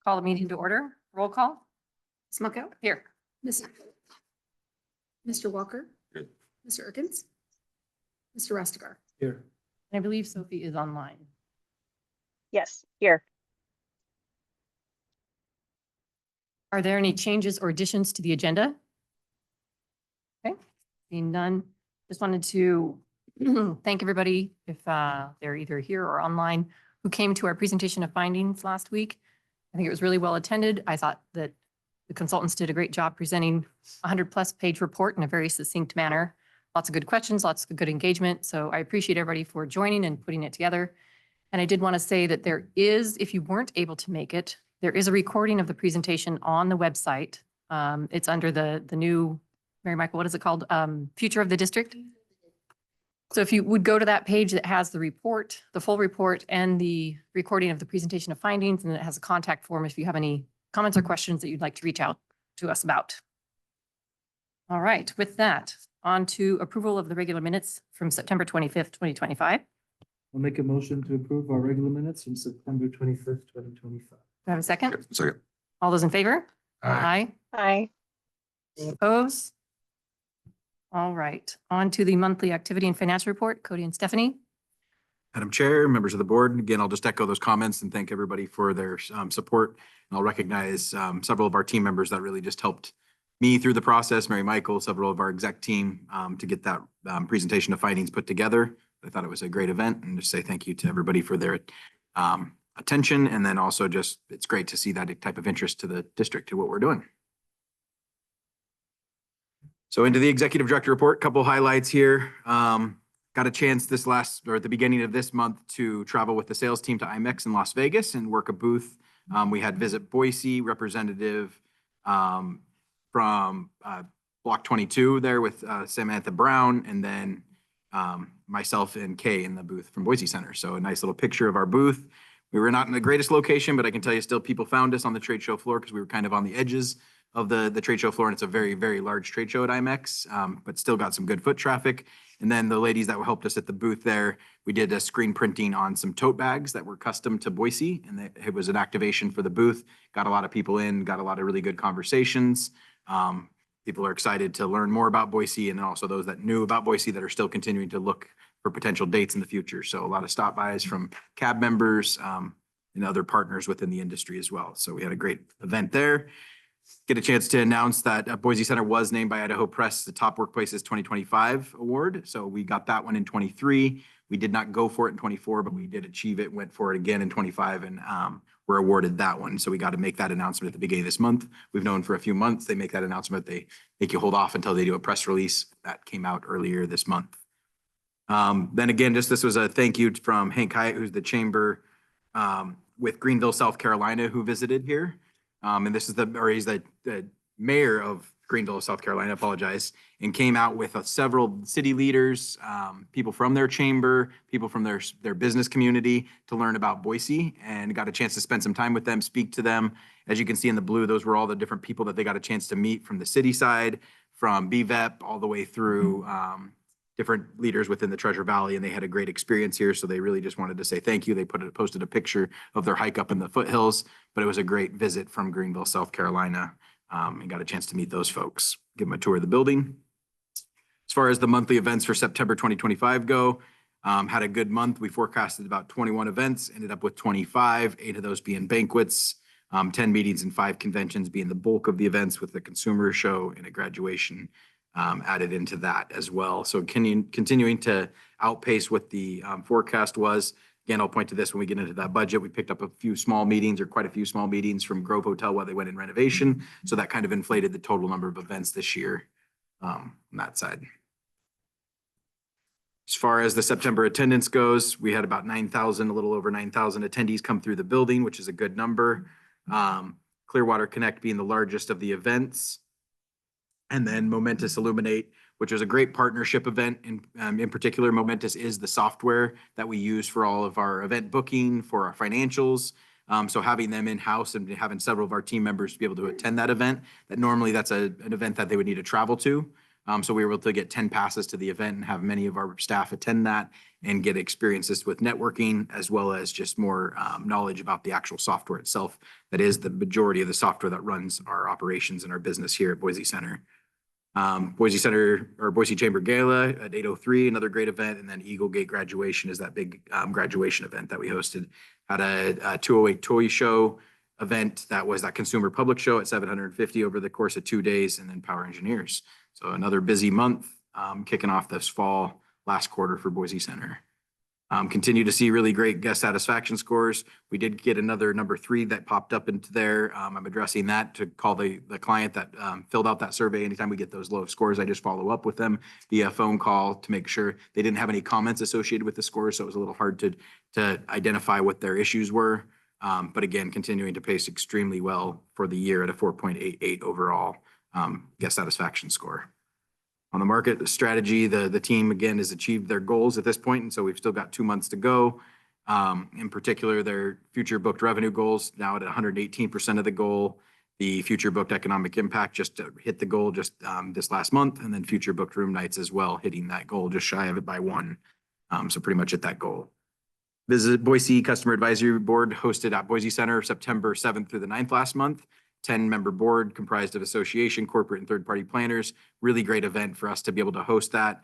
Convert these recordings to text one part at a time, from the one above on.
Call the meeting to order. Roll call. Smucko. Here. Mr. Walker. Good. Mr. Erkins. Mr. Rastegar. Here. I believe Sophie is online. Yes, here. Are there any changes or additions to the agenda? Okay, seeing none. Just wanted to thank everybody, if they're either here or online, who came to our presentation of findings last week. I think it was really well attended. I thought that the consultants did a great job presenting a 100+ page report in a very succinct manner. Lots of good questions, lots of good engagement. So I appreciate everybody for joining and putting it together. And I did want to say that there is, if you weren't able to make it, there is a recording of the presentation on the website. It's under the new, Mary Michael, what is it called? Future of the District. So if you would go to that page that has the report, the full report and the recording of the presentation of findings, and it has a contact form if you have any comments or questions that you'd like to reach out to us about. All right, with that, on to approval of the regular minutes from September 25th, 2025. I'll make a motion to approve our regular minutes from September 25th, 2025. Do I have a second? Second. All those in favor? Aye. Hi. Any opposed? All right, on to the monthly activity and financial report. Cody and Stephanie. Madam Chair, members of the board, again, I'll just echo those comments and thank everybody for their support. And I'll recognize several of our team members that really just helped me through the process, Mary Michael, several of our exec team to get that presentation of findings put together. I thought it was a great event and just say thank you to everybody for their attention. And then also just, it's great to see that type of interest to the district to what we're doing. So into the executive director report, couple highlights here. Got a chance this last, or at the beginning of this month, to travel with the sales team to IMEX in Las Vegas and work a booth. We had Visit Boise representative from Block 22 there with Samantha Brown, and then myself and Kay in the booth from Boise Center. So a nice little picture of our booth. We were not in the greatest location, but I can tell you still people found us on the trade show floor because we were kind of on the edges of the trade show floor, and it's a very, very large trade show at IMEX, but still got some good foot traffic. And then the ladies that helped us at the booth there, we did a screen printing on some tote bags that were custom to Boise, and it was an activation for the booth. Got a lot of people in, got a lot of really good conversations. People are excited to learn more about Boise, and then also those that knew about Boise that are still continuing to look for potential dates in the future. So a lot of stop bys from cab members and other partners within the industry as well. So we had a great event there. Get a chance to announce that Boise Center was named by Idaho Press the Top Workplaces 2025 award. So we got that one in 23. We did not go for it in 24, but we did achieve it, went for it again in 25, and were awarded that one. So we got to make that announcement at the beginning of this month. We've known for a few months, they make that announcement. They make you hold off until they do a press release. That came out earlier this month. Then again, just this was a thank you from Hank Hyatt, who's the chamber with Greenville, South Carolina, who visited here. And this is he's the mayor of Greenville, South Carolina, apologize, and came out with several city leaders, people from their chamber, people from their business community to learn about Boise, and got a chance to spend some time with them, speak to them. As you can see in the blue, those were all the different people that they got a chance to meet from the city side, from BVEP all the way through different leaders within the Treasure Valley, and they had a great experience here. So they really just wanted to say thank you. They posted a picture of their hike up in the foothills, but it was a great visit from Greenville, South Carolina, and got a chance to meet those folks. Give them a tour of the building. As far as the monthly events for September 2025 go, had a good month. We forecasted about 21 events, ended up with 25, 8 of those being banquets, 10 meetings and 5 conventions being the bulk of the events, with the consumer show and a graduation added into that as well. So continuing to outpace what the forecast was. Again, I'll point to this when we get into that budget. We picked up a few small meetings, or quite a few small meetings, from Grove Hotel while they went in renovation. So that kind of inflated the total number of events this year on that side. As far as the September attendance goes, we had about 9,000, a little over 9,000 attendees come through the building, which is a good number. Clearwater Connect being the largest of the events. And then Momentous Illuminate, which was a great partnership event. In particular, Momentous is the software that we use for all of our event booking, for our financials. So having them in-house and having several of our team members be able to attend that event, that normally that's an event that they would need to travel to. So we were able to get 10 passes to the event and have many of our staff attend that and get experiences with networking as well as just more knowledge about the actual software itself. That is the majority of the software that runs our operations and our business here at Boise Center. Boise Center or Boise Chamber Gala at 8:03, another great event. And then Eagle Gate graduation is that big graduation event that we hosted. Had a 208 toy show event that was that consumer public show at 750 over the course of 2 days, and then Power Engineers. So another busy month kicking off this fall, last quarter for Boise Center. Continue to see really great guest satisfaction scores. We did get another number 3 that popped up into there. I'm addressing that to call the client that filled out that survey. Anytime we get those low scores, I just follow up with them via phone call to make sure they didn't have any comments associated with the scores. So it was a little hard to identify what their issues were. But again, continuing to pace extremely well for the year at a 4.88 overall guest satisfaction score. On the market strategy, the team again has achieved their goals at this point, and so we've still got 2 months to go. In particular, their future booked revenue goals now at 118% of the goal. The future booked economic impact just hit the goal just this last month, and then future booked room nights as well, hitting that goal just shy of it by 1. So pretty much at that goal. Visit Boise Customer Advisory Board hosted at Boise Center September 7th through the 9th last month. 10-member board comprised of association, corporate, and third-party planners. Really great event for us to be able to host that.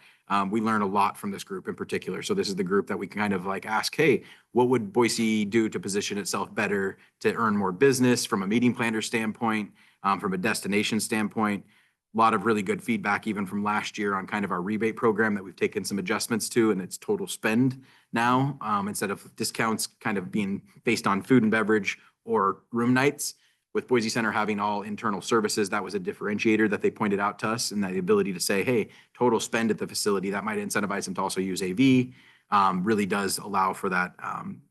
We learn a lot from this group in particular. So this is the group that we kind of like ask, hey, what would Boise do to position itself better to earn more business from a meeting planner standpoint, from a destination standpoint? A lot of really good feedback even from last year on kind of our rebate program that we've taken some adjustments to, and it's total spend now instead of discounts kind of being based on food and beverage or room nights. With Boise Center having all internal services, that was a differentiator that they pointed out to us, and that the ability to say, hey, total spend at the facility, that might incentivize them to also use AV, really does allow for that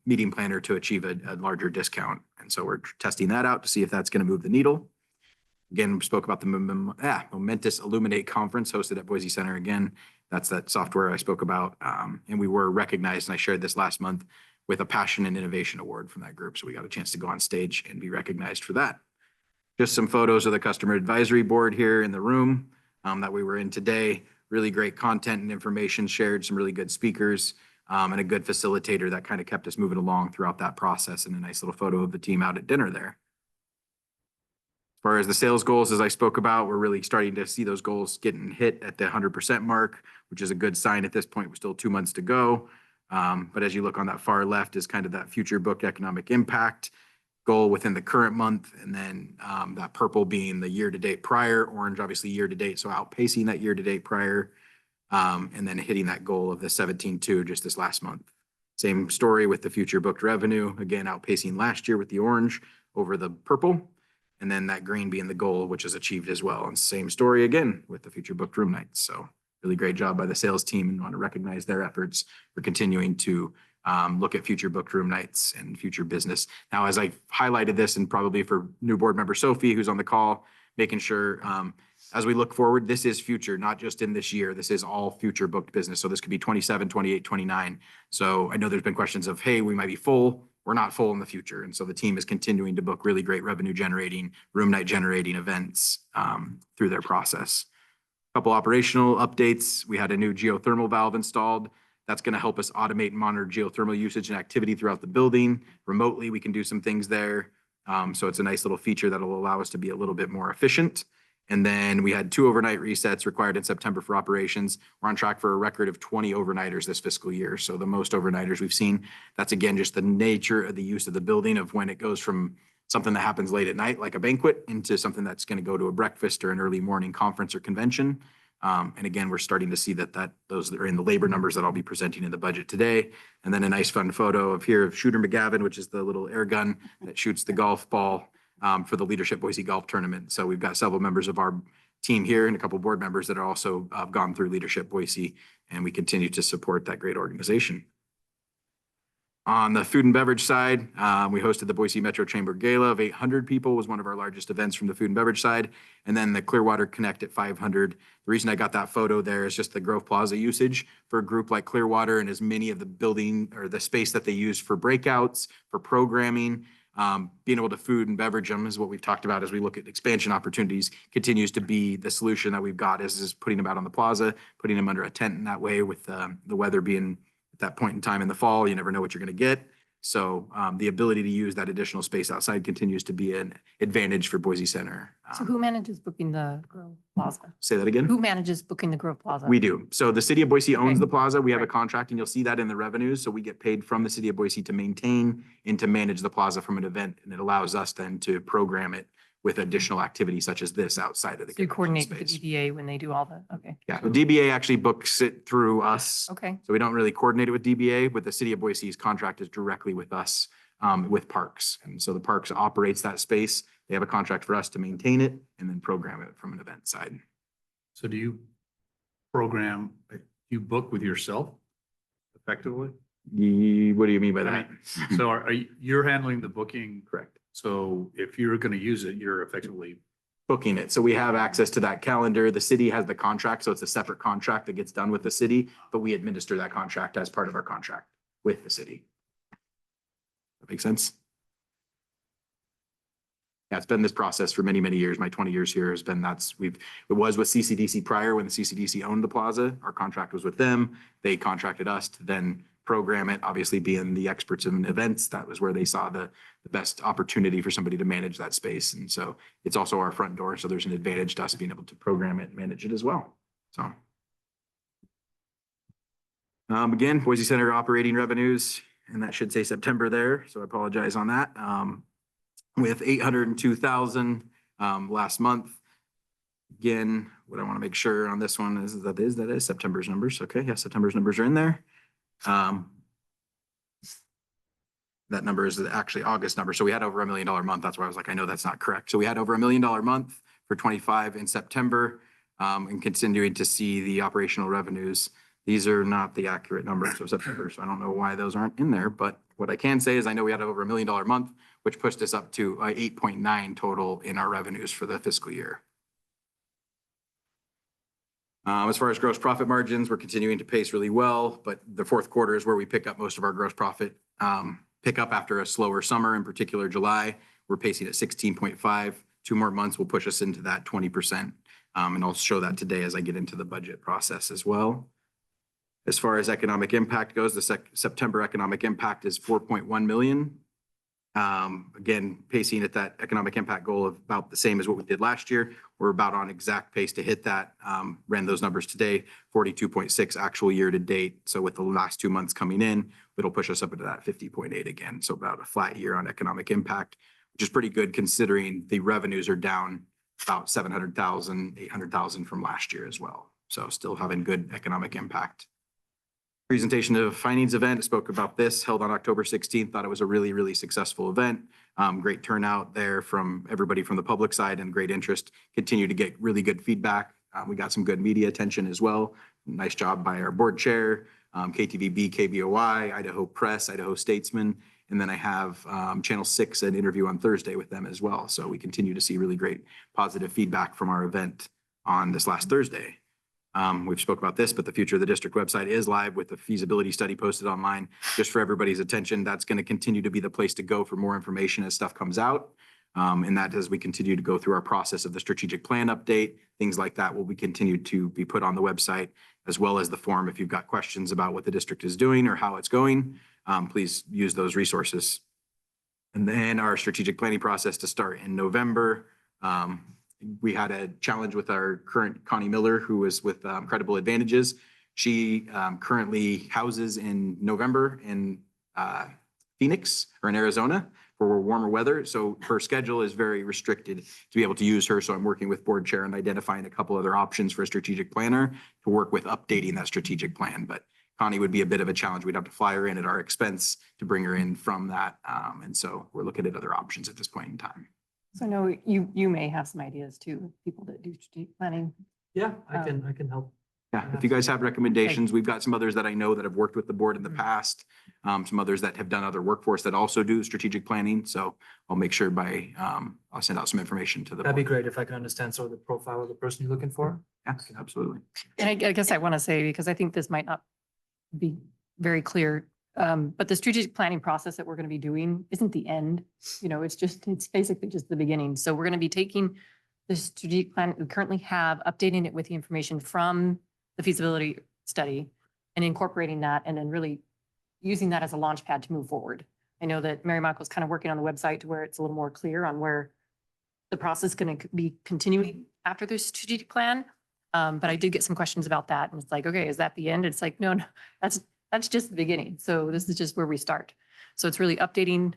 meeting planner to achieve a larger discount. And so we're testing that out to see if that's going to move the needle. Again, we spoke about the Momentous Illuminate Conference hosted at Boise Center. Again, that's that software I spoke about. And we were recognized, and I shared this last month, with a Passion and Innovation Award from that group. So we got a chance to go on stage and be recognized for that. Just some photos of the Customer Advisory Board here in the room that we were in today. Really great content and information shared, some really good speakers, and a good facilitator that kind of kept us moving along throughout that process, and a nice little photo of the team out at dinner there. As far as the sales goals, as I spoke about, we're really starting to see those goals getting hit at the 100% mark, which is a good sign at this point. We're still 2 months to go. But as you look on that far left is kind of that future booked economic impact goal within the current month. And then that purple being the year to date prior, orange obviously year to date. So outpacing that year to date prior and then hitting that goal of the 17.2 just this last month. Same story with the future booked revenue, again, outpacing last year with the orange over the purple. And then that green being the goal, which is achieved as well. And same story again with the future booked room nights. So really great job by the sales team, and want to recognize their efforts for continuing to look at future booked room nights and future business. Now, as I highlighted this, and probably for new board member Sophie, who's on the call, making sure as we look forward, this is future, not just in this year. This is all future booked business. So this could be 27, 28, 29. So I know there's been questions of, hey, we might be full. We're not full in the future. And so the team is continuing to book really great revenue generating, room night generating events through their process. Couple operational updates. We had a new geothermal valve installed. That's going to help us automate and monitor geothermal usage and activity throughout the building. Remotely, we can do some things there. So it's a nice little feature that will allow us to be a little bit more efficient. And then we had 2 overnight resets required in September for operations. We're on track for a record of 20 overnighters this fiscal year. So the most overnighters we've seen. That's again, just the nature of the use of the building, of when it goes from something that happens late at night, like a banquet, into something that's going to go to a breakfast or an early morning conference or convention. And again, we're starting to see that those are in the labor numbers that I'll be presenting in the budget today. And then a nice fun photo of Shooter McGavin, which is the little air gun that shoots the golf ball for the Leadership Boise Golf Tournament. So we've got several members of our team here and a couple board members that are also gone through Leadership Boise, and we continue to support that great organization. On the food and beverage side, we hosted the Boise Metro Chamber Gala of 800 people, was one of our largest events from the food and beverage side. And then the Clearwater Connect at 500. The reason I got that photo there is just the Grove Plaza usage for a group like Clearwater, and as many of the building or the space that they use for breakouts, for programming, Being able to food and beverage them is what we've talked about as we look at expansion opportunities, continues to be the solution that we've got is putting them out on the plaza, putting them under a tent in that way with the weather being at that point in time in the fall, you never know what you're going to get. So the ability to use that additional space outside continues to be an advantage for Boise Center. So who manages booking the Grove Plaza? Say that again? Who manages booking the Grove Plaza? We do. So the city of Boise owns Okay. the plaza. We have a Right. contract and you'll see that in the revenues. So we get paid from the city of Boise to maintain and to manage the plaza from an event. And it allows us then to program it with additional activities such as this outside of the. So you convention coordinate with the space. DBA when they do all the, okay, Yeah, the DBA actually books it through us. okay. So we don't really coordinate it with DBA, but the city of Boise's contract is directly with us, with Parks. And so the Parks operates that space. They have a contract for us to maintain it and then program it from an event side. So do you program, you book with yourself effectively? What do you mean by I that? mean, So you're handling the booking, Correct. so if you're going to use it, you're effectively, Booking it. So we have access to that calendar. The city has the contract, so it's a separate contract that gets done with the city, but we administer that contract as part of our contract with the city. That makes sense? Yeah, it's been this process for many, many years. My 20 years here has been, it was with CCDC prior when the CCDC owned the plaza. Our contract was with them. They contracted us to then program it, obviously being the experts in events. That was where they saw the best opportunity for somebody to manage that space. And so it's also our front door. So there's an advantage to us being able to program it and manage it as well. So. Again, Boise Center operating revenues, and that should say September there. So I apologize on that. With 802,000 last month. Again, what I want to make sure on this one is that is September's numbers. Okay, yeah, September's numbers are in there. That number is actually August number. So we had over $1 million month. That's why I was like, I know that's not correct. So we had over $1 million month for 25 in September, and continuing to see the operational revenues. These are not the accurate numbers of September, so I don't know why those aren't in there. But what I can say is I know we had over $1 million month, which pushed us up to 8.9 total in our revenues for the fiscal year. As far as gross profit margins, we're continuing to pace really well, but the fourth quarter is where we pick up most of our gross profit pick up after a slower summer, in particular July. We're pacing at 16.5. 2 more months will push us into that 20%. And I'll show that today as I get into the budget process as well. As far as economic impact goes, the September economic impact is 4.1 million. Again, pacing at that economic impact goal of about the same as what we did last year. We're about on exact pace to hit that. Ran those numbers today, 42.6 actual year to date. So with the last 2 months coming in, it'll push us up into that 50.8 again. So about a flat year on economic impact, which is pretty good considering the revenues are down about 700,000, 800,000 from last year as well. So still having good economic impact. Presentation of findings event, spoke about this, held on October 16th. Thought it was a really, really successful event. Great turnout there from everybody from the public side and great interest. Continue to get really good feedback. We got some good media attention as well. Nice job by our board chair, KTVB, KBOI, Idaho Press, Idaho Statesman. And then I have Channel 6 an interview on Thursday with them as well. So we continue to see really great positive feedback from our event on this last Thursday. We've spoke about this, but the Future of the District website is live with the feasibility study posted online just for everybody's attention. That's going to continue to be the place to go for more information as stuff comes out. And that as we continue to go through our process of the strategic plan update, things like that will be continued to be put on the website, as well as the form. If you've got questions about what the district is doing or how it's going, please use those resources. And then our strategic planning process to start in November. We had a challenge with our current Connie Miller, who was with Credible Advantages. She currently houses in November in Phoenix or in Arizona for warmer weather. So her schedule is very restricted to be able to use her. So I'm working with board chair and identifying a couple other options for a strategic planner to work with updating that strategic plan. But Connie would be a bit of a challenge. We'd have to fly her in at our expense to bring her in from that. And so we're looking at other options at this point in time. So I know you may have some ideas too, people that do strategic planning. Yeah, I can help. Yeah, if you guys have recommendations, we've got some others that I know that have worked with the board in the past. Some others that have done other workforce that also do strategic planning. So I'll make sure I'll send out some information to the That'd be board. great if I can understand sort of the profile of the person you're looking for. Yeah, absolutely. And I guess I want to say, because I think this might not be very clear, But the strategic planning process that we're going to be doing isn't the end. It's basically just the beginning. So we're going to be taking the strategic plan we currently have, updating it with the information from the feasibility study and incorporating that and then really using that as a launch pad to move forward. I know that Mary Michael's kind of working on the website to where it's a little more clear on where the process is going to be continuing after the strategic plan. But I did get some questions about that. And it's like, okay, is that the end? It's like, no, that's just the beginning. So this is just where we start. So it's really updating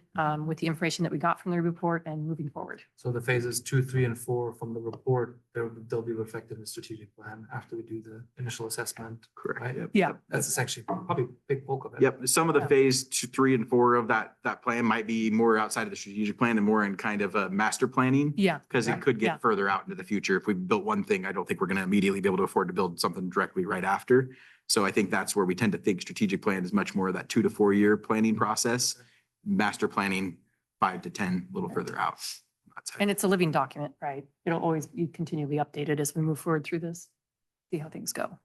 with the information that we got from the report and moving forward. So the phases 2, 3, and 4 from the report, they'll be reflected in the strategic plan after we do the initial assessment. Correct. Right? Yep. Yeah. That's essentially probably a big bulk of it. Yep, some of the Yeah. phase 2, 3, and 4 of that plan might be more outside of the strategic plan and more in kind of a master planning. Yeah. Because it could Yeah. get further out into the future. If we built one thing, I don't think we're going to immediately be able to afford to build something directly right after. So I think that's where we tend to think strategic plan is much more of that 2 to 4 year planning process. Master planning, 5 to 10, a little further out. That's And it's a living document, right? It'll always be continually updated as we move forward through this, see how things go.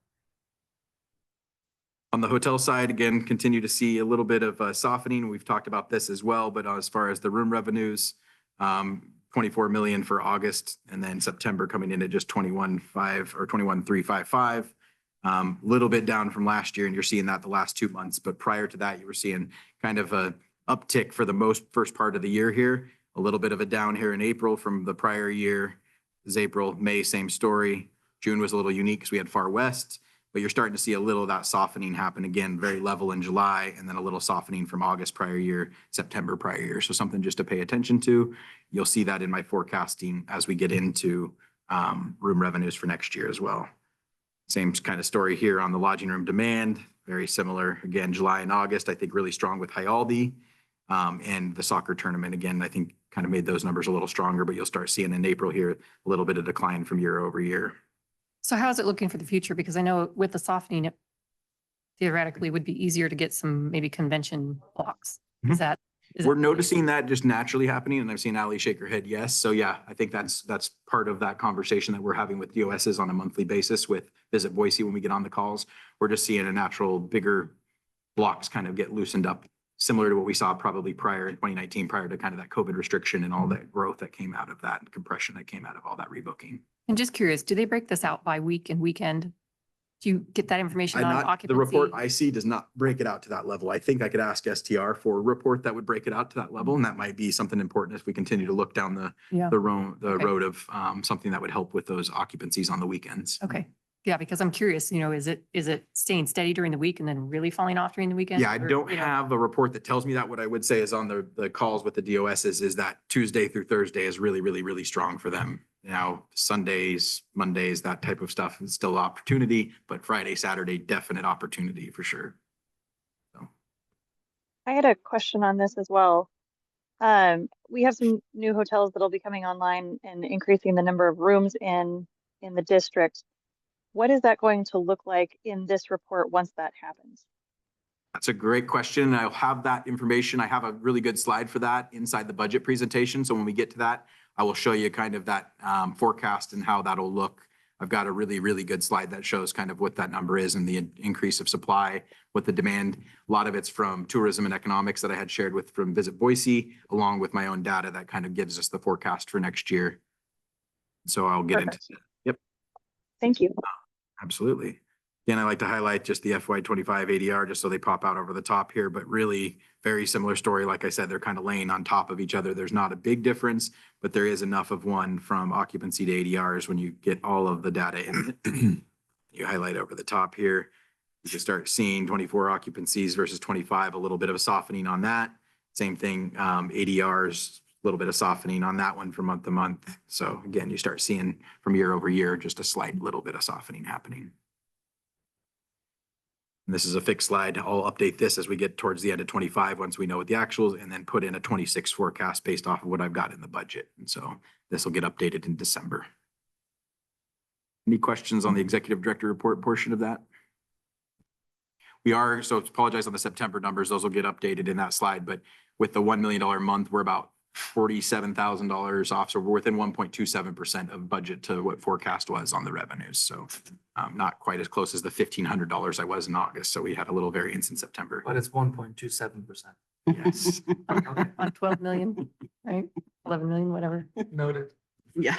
On the hotel side, again, continue to see a little bit of softening. We've talked about this as well, but as far as the room revenues, 24 million for August, and then September coming in at just 21.5 or 21,355. Little bit down from last year, and you're seeing that the last 2 months. But prior to that, you were seeing kind of a uptick for the first part of the year here. A little bit of a down here in April from the prior year. This is April, May, same story. June was a little unique because we had Far West, but you're starting to see a little of that softening happen again, very level in July, and then a little softening from August prior year, September prior year. So something just to pay attention to. You'll see that in my forecasting as we get into room revenues for next year as well. Same kind of story here on the lodging room demand, very similar. Again, July and August, I think really strong with Hyaldi. And the soccer tournament, again, I think kind of made those numbers a little stronger, but you'll start seeing in April here, a little bit of decline from year over year. So how is it looking for the future? Because I know with the softening, it theoretically would be easier to get some maybe convention blocks. Is that? We're noticing that just naturally happening, and I've seen Ali shake her head yes. So yeah, I think that's part of that conversation that we're having with DOSs on a monthly basis with Visit Boise when we get on the calls. We're just seeing a natural bigger blocks kind of get loosened up, similar to what we saw probably prior in 2019, prior to kind of that COVID restriction and all that growth that came out of that and compression that came out of all that rebooking. And just curious, do they break this out by week and weekend? Do you get that information on The occupancy? report I see does not break it out to that level. I think I could ask STR for a report that would break it out to that level, and that might be something important as we continue to look down the Yeah. Okay. road of something that would help with those occupancies on the weekends. Okay. Yeah, because I'm curious, is it staying steady during the week and then really falling off during the weekend? Yeah, I Or, don't have a report that tells me that. What I would say is on the calls with the DOSs is that Tuesday through Thursday is really, really, really strong for them. Now, Sundays, Mondays, that type of stuff is still opportunity, but Friday, Saturday, definite opportunity for sure. I had a question on this as well. We have some new hotels that'll be coming online and increasing the number of rooms in the district. What is that going to look like in this report once that happens? That's a great question. I'll have that information. I have a really good slide for that inside the budget presentation. So when we get to that, I will show you kind of that forecast and how that'll look. I've got a really, really good slide that shows kind of what that number is and the increase of supply, what the demand. A lot of it's from tourism and economics that I had shared with from Visit Boise, along with my own data that kind of gives us the forecast for next year. So I'll get into Perfect. that. Yep. Thank you. Absolutely. Again, I like to highlight just the FY25 ADR just so they pop out over the top here, but really very similar story. Like I said, they're kind of laying on top of each other. There's not a big difference, but there is enough of one from occupancy to ADRs when you get all of the data in. You highlight over the top here. You can start seeing 24 occupancies versus 25, a little bit of a softening on that. Same thing, ADRs, a little bit of softening on that one from month to month. So again, you start seeing from year over year, just a slight little bit of softening happening. And this is a fixed slide. I'll update this as we get towards the end of 25, once we know what the actuals, and then put in a 26 forecast based off of what I've got in the budget. And so this will get updated in December. Any questions on the executive director report portion of that? So apologize on the September numbers. Those will get updated in that slide, but with the $1 million month, we're about $47,000 off. So we're within 1.27% of budget to what forecast was on the revenues. So not quite as close as the $1,500 I was in August. So we had a little variance in September. But it's 1.27%. Yes. On 12 million, right? 11 million, whatever. Noted. Yeah.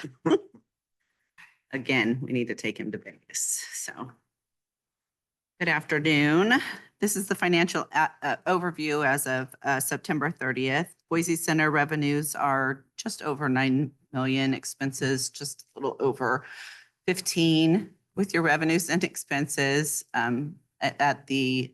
Again, we need to take him to Vegas, so. Good afternoon. This is the financial overview as of September 30th. Boise Center revenues are just over 9 million, expenses just a little over 15. With your revenues and expenses at the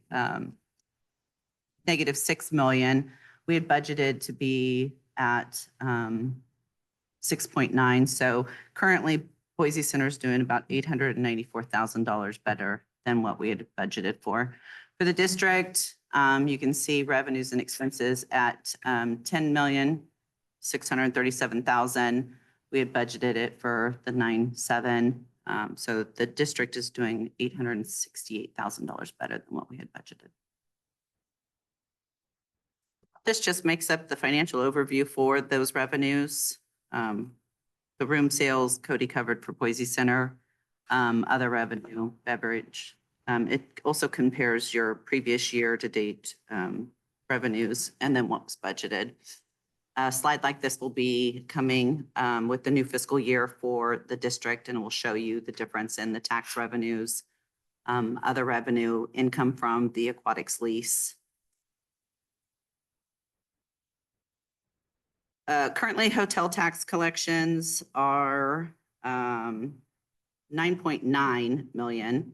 negative 6 million, we had budgeted to be at 6.9. So currently Boise Center is doing about $894,000 better than what we had budgeted for. For the district, you can see revenues and expenses at 10,637,000. We had budgeted it for the 9.7. So the district is doing $868,000 better than what we had budgeted. This just makes up the financial overview for those revenues. The room sales, Cody covered for Boise Center, other revenue, beverage. It also compares your previous year to date revenues and then what was budgeted. A slide like this will be coming with the new fiscal year for the district, and it will show you the difference in the tax revenues, other revenue, income from the aquatics lease. Currently, hotel tax collections are 9.9 million.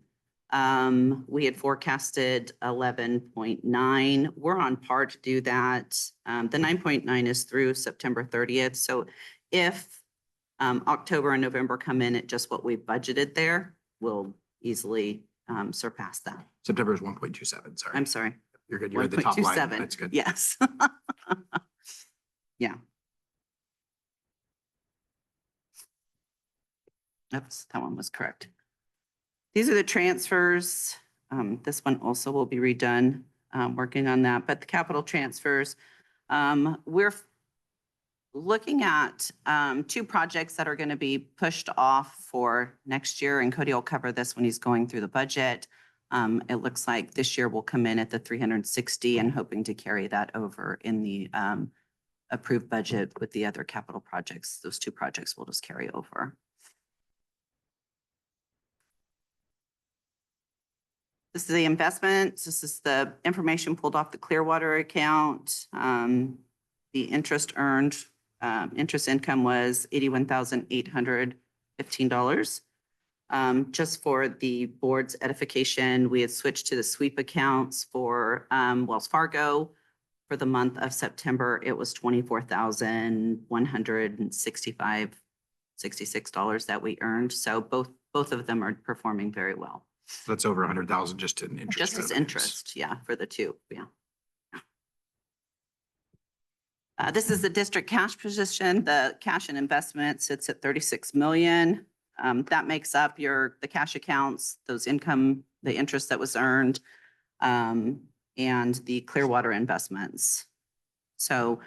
We had forecasted 11.9. We're on par to do that. The 9.9 is through September 30th. So if October and November come in at just what we budgeted there, we'll easily surpass that. September is 1.27. Sorry. I'm sorry. You're good. You're at the top line. 1.27. That's good. Yes. Yeah. Oops, that one was correct. These are the transfers. This one also will be redone, working on that, but the capital transfers, we're looking at 2 projects that are going to be pushed off for next year, and Cody will cover this when he's going through the budget. It looks like this year will come in at the 360 and hoping to carry that over in the approved budget with the other capital projects. Those 2 projects will just carry over. This is the investments. This is the information pulled off the Clearwater account. The interest earned, interest income was $81,815. Just for the board's edification, we had switched to the sweep accounts for Wells Fargo. For the month of September, it was $24,166 that we earned. So both of them are performing very well. That's over 100,000 just in interest. Just as revenues. interest, yeah, for the 2, yeah. This is the district cash position. The cash and investment sits at 36 million. That makes up the cash accounts, those income, the interest that was earned, and the Clearwater investments. So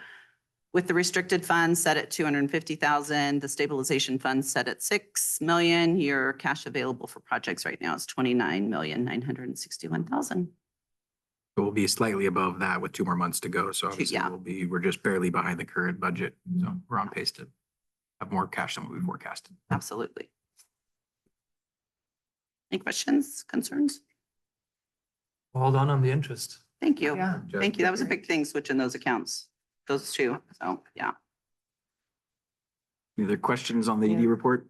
with the restricted funds set at 250,000, the stabilization fund set at 6 million, your cash available for projects right now is 29,961,000. We'll be slightly above that with 2 more months to go. So obviously Yeah. we're just barely behind the current budget. So we're on pace to have more cash than what we forecasted. Absolutely. Any questions, concerns? Well done on the interest. Thank you. Yeah. Thank you. That was a big thing, switching those accounts, those 2. So, yeah. Any other questions on the Yeah. ED report?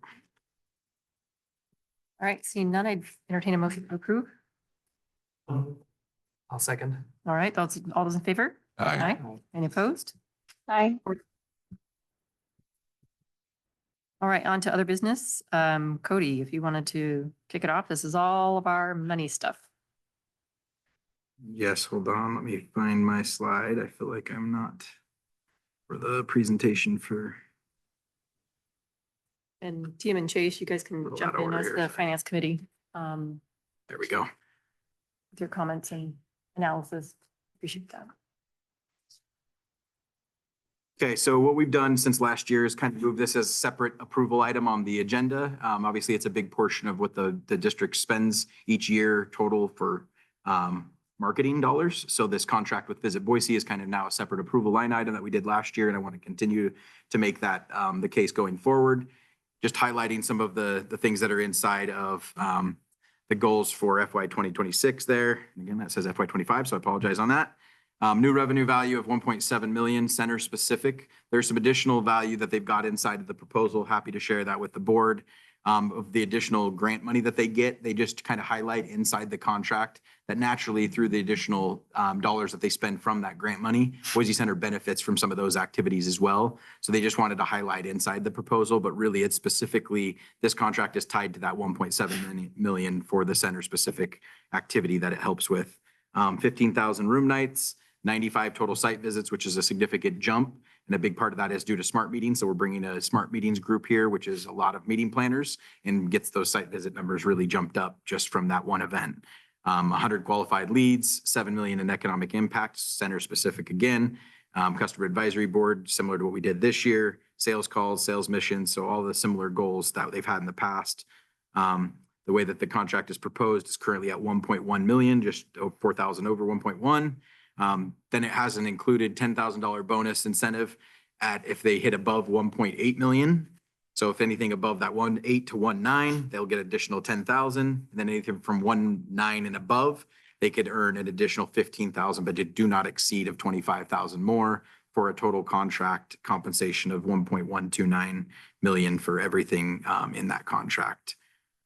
All right, seeing none, I'd entertain a motion to approve. I'll second. All right, all those in favor? Aye. Any opposed? Aye. All right, on to other business. Cody, if you wanted to kick it off, this is all of our money stuff. Yes, hold on. Let me find my slide. I feel like I'm not for the presentation for. And Tim and Chase, you guys can Little jump out of in order as here, the sorry. finance committee with There we go. your comments and analysis. Appreciate that. Okay, so what we've done since last year is kind of move this as a separate approval item on the agenda. Obviously, it's a big portion of what the district spends each year total for marketing dollars. So this contract with Visit Boise is kind of now a separate approval line item that we did last year, and I want to continue to make that the case going forward. Just highlighting some of the things that are inside of the goals for FY 2026 there. And again, that says FY 25, so I apologize on that. New revenue value of 1.7 million, center specific. There's some additional value that they've got inside of the proposal. Happy to share that with the board. Of the additional grant money that they get, they just kind of highlight inside the contract that naturally through the additional dollars that they spend from that grant money, Boise Center benefits from some of those activities as well. So they just wanted to highlight inside the proposal, but really it's specifically, this contract is tied to that 1.7 million for the center specific activity that it helps with. 15,000 room nights, 95 total site visits, which is a significant jump. And a big part of that is due to smart meetings. So we're bringing a smart meetings group here, which is a lot of meeting planners and gets those site visit numbers really jumped up just from that one event. 100 qualified leads, 7 million in economic impact, center specific again. Customer advisory board, similar to what we did this year, sales calls, sales missions. So all the similar goals that they've had in the past. The way that the contract is proposed is currently at 1.1 million, just 4,000 over 1.1. Then it has an included $10,000 bonus incentive at if they hit above 1.8 million. So if anything above that 1.8 to 1.9, they'll get additional 10,000. And then anything from 1.9 and above, they could earn an additional 15,000, but it do not exceed of 25,000 more for a total contract compensation of 1.129 million for everything in that contract.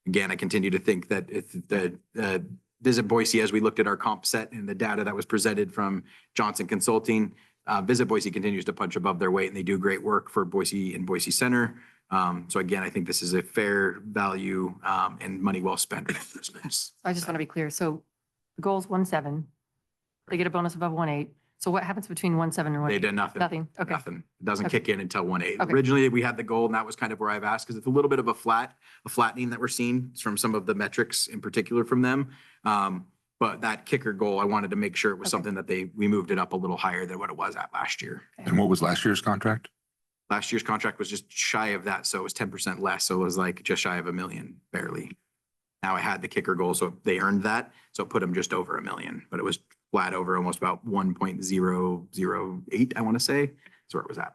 Again, I continue to think that if the Visit Boise, as we looked at our comp set and the data that was presented from Johnson Consulting, Visit Boise continues to punch above their weight and they do great work for Boise and Boise Center. So again, I think this is a fair value and money well spent. I just want to be clear. So the goal is 1.7. They get a bonus above 1.8. So what happens between 1.7 and 1.8? They did nothing. Nothing. Okay. Nothing. It doesn't Okay. kick in until 1.8. Okay. Originally, we had the goal and that was kind of where I've asked because it's a little bit of a flattening that we're seeing from some of the metrics in particular from them. But that kicker goal, I wanted to make sure it was Okay. something that we moved it up a little higher than what it was at last year. And what was last year's contract? Last year's contract was just shy of that, so it was 10% less. So it was like just shy of $1 million, barely. Now I had the kicker goal, so they earned that. So it put them just over $1 million, but it was flat over almost about 1.008, I want to say, is where it was at.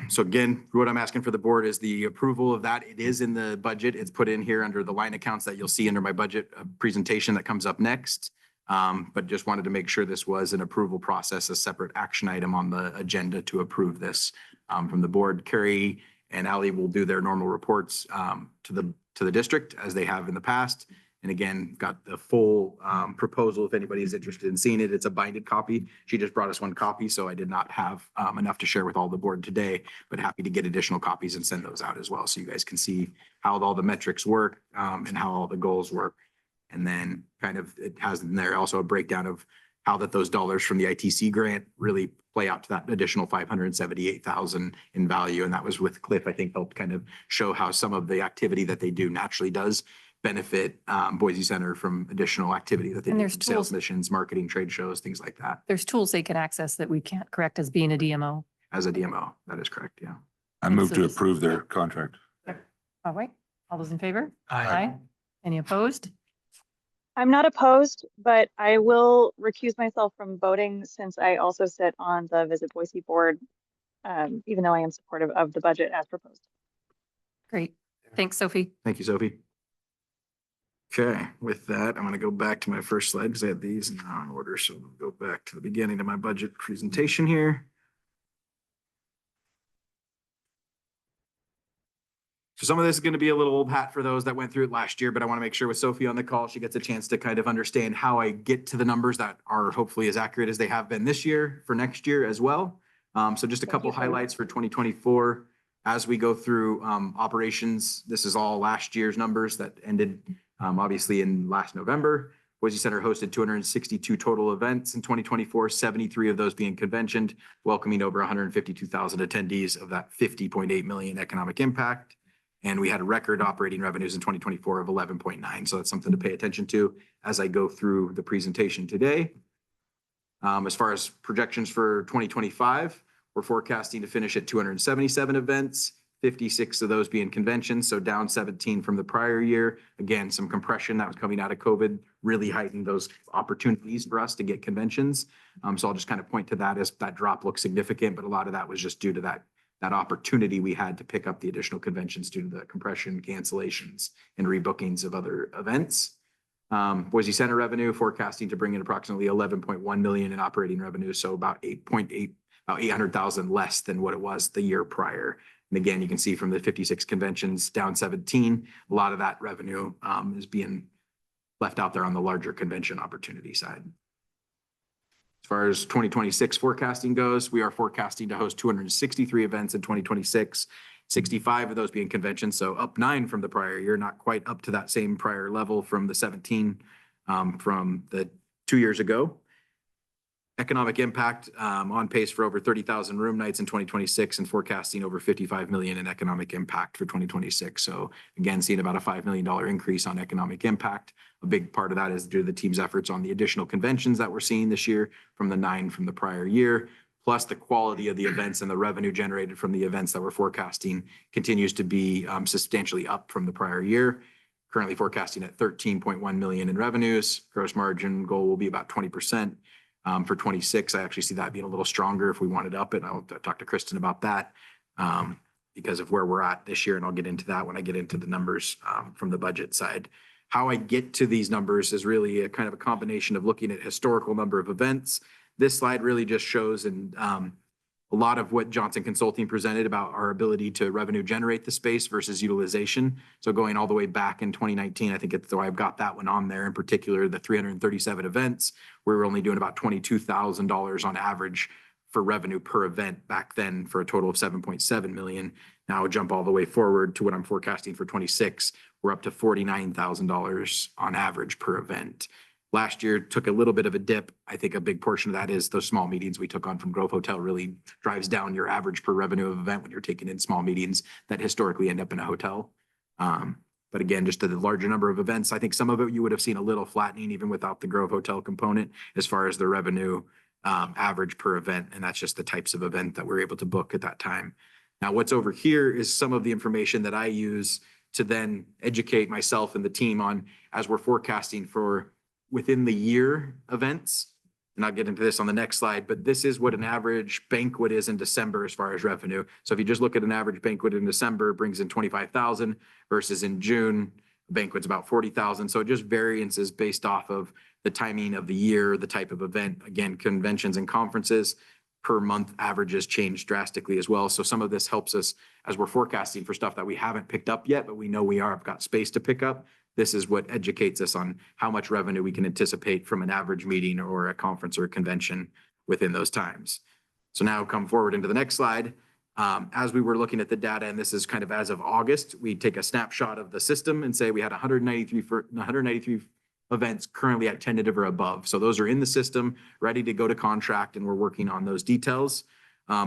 So again, what I'm asking for the board is the approval of that. It is in the budget. It's put in here under the line accounts that you'll see under my budget presentation that comes up next. But just wanted to make sure this was an approval process, a separate action item on the agenda to approve this from the board. Carrie and Ally will do their normal reports to the district as they have in the past. And again, got the full proposal if anybody is interested in seeing it. It's a binded copy. She just brought us one copy, so I did not have enough to share with all the board today, but happy to get additional copies and send those out as well so you guys can see how all the metrics work and how all the goals work. And then kind of it has in there also a breakdown of how that those dollars from the ITC grant really play out to that additional 578,000 in value. And that was with Cliff, I think helped kind of show how some of the activity that they do naturally does benefit Boise Center from additional activity that they And do, there's from sales tools- missions, marketing, trade shows, things like that. There's tools they can access that we can't correct as being a DMO. As a DMO, that is correct, yeah. I And move so to this- approve their contract. All right. All those in favor? Aye. Any opposed? I'm not opposed, but I will recuse myself from voting since I also sit on the Visit Boise board, even though I am supportive of the budget as proposed. Great. Thanks, Sophie. Thank you, Sophie. Okay, with that, I'm going to go back to my first slide because I had these now in order. So we'll go back to the beginning of my budget presentation here. So some of this is going to be a little old hat for those that went through it last year, but I want to make sure with Sophie on the call, she gets a chance to kind of understand how I get to the numbers that are hopefully as accurate as they have been this year for next year as well. So just a couple highlights for 2024. As we go through operations, this is all last year's numbers that ended obviously in last November. Boise Center hosted 262 total events in 2024, 73 of those being conventioned, welcoming over 152,000 attendees of that 50.8 million economic impact. And we had record operating revenues in 2024 of 11.9. So that's something to pay attention to as I go through the presentation today. As far as projections for 2025, we're forecasting to finish at 277 events, 56 of those being conventions, so down 17 from the prior year. Again, some compression that was coming out of COVID really heightened those opportunities for us to get conventions. So I'll just kind of point to that as that drop looks significant, but a lot of that was just due to that opportunity we had to pick up the additional conventions due to the compression, cancellations, and rebookings of other events. Boise Center revenue forecasting to bring in approximately 11.1 million in operating revenue, so about 800,000 less than what it was the year prior. And again, you can see from the 56 conventions down 17, a lot of that revenue is being left out there on the larger convention opportunity side. As far as 2026 forecasting goes, we are forecasting to host 263 events in 2026, 65 of those being conventions, so up 9 from the prior year, not quite up to that same prior level from the 17 from the 2 years ago. Economic impact on pace for over 30,000 room nights in 2026 and forecasting over 55 million in economic impact for 2026. So again, seeing about a $5 million increase on economic impact. A big part of that is due to the team's efforts on the additional conventions that we're seeing this year from the 9 from the prior year, plus the quality of the events and the revenue generated from the events that we're forecasting continues to be substantially up from the prior year. Currently forecasting at 13.1 million in revenues. Gross margin goal will be about 20%. For 26, I actually see that being a little stronger if we wanted up it. I'll talk to Kristen about that because of where we're at this year, and I'll get into that when I get into the numbers from the budget side. How I get to these numbers is really a kind of a combination of looking at historical number of events. This slide really just shows a lot of what Johnson Consulting presented about our ability to revenue generate the space versus utilization. So going all the way back in 2019, I think it's why I've got that one on there, in particular, the 337 events, we were only doing about $22,000 on average for revenue per event back then for a total of 7.7 million. Now jump all the way forward to what I'm forecasting for 26, we're up to $49,000 on average per event. Last year took a little bit of a dip. I think a big portion of that is those small meetings we took on from Grove Hotel really drives down your average per revenue of event when you're taking in small meetings that historically end up in a hotel. But again, just the larger number of events, I think some of it you would have seen a little flattening even without the Grove Hotel component as far as the revenue average per event. And that's just the types of event that we're able to book at that time. Now, what's over here is some of the information that I use to then educate myself and the team on as we're forecasting for within the year events. And I'll get into this on the next slide, but this is what an average banquet is in December as far as revenue. So if you just look at an average banquet in December, it brings in 25,000 versus in June, a banquet's about 40,000. So it just variances based off of the timing of the year, the type of event. Again, conventions and conferences per month averages change drastically as well. So some of this helps us as we're forecasting for stuff that we haven't picked up yet, but we know we have got space to pick up. This is what educates us on how much revenue we can anticipate from an average meeting or a conference or a convention within those times. So now come forward into the next slide. As we were looking at the data, and this is kind of as of August, we take a snapshot of the system and say we had 193 events currently at tentative or above. So those are in the system, ready to go to contract, and we're working on those details.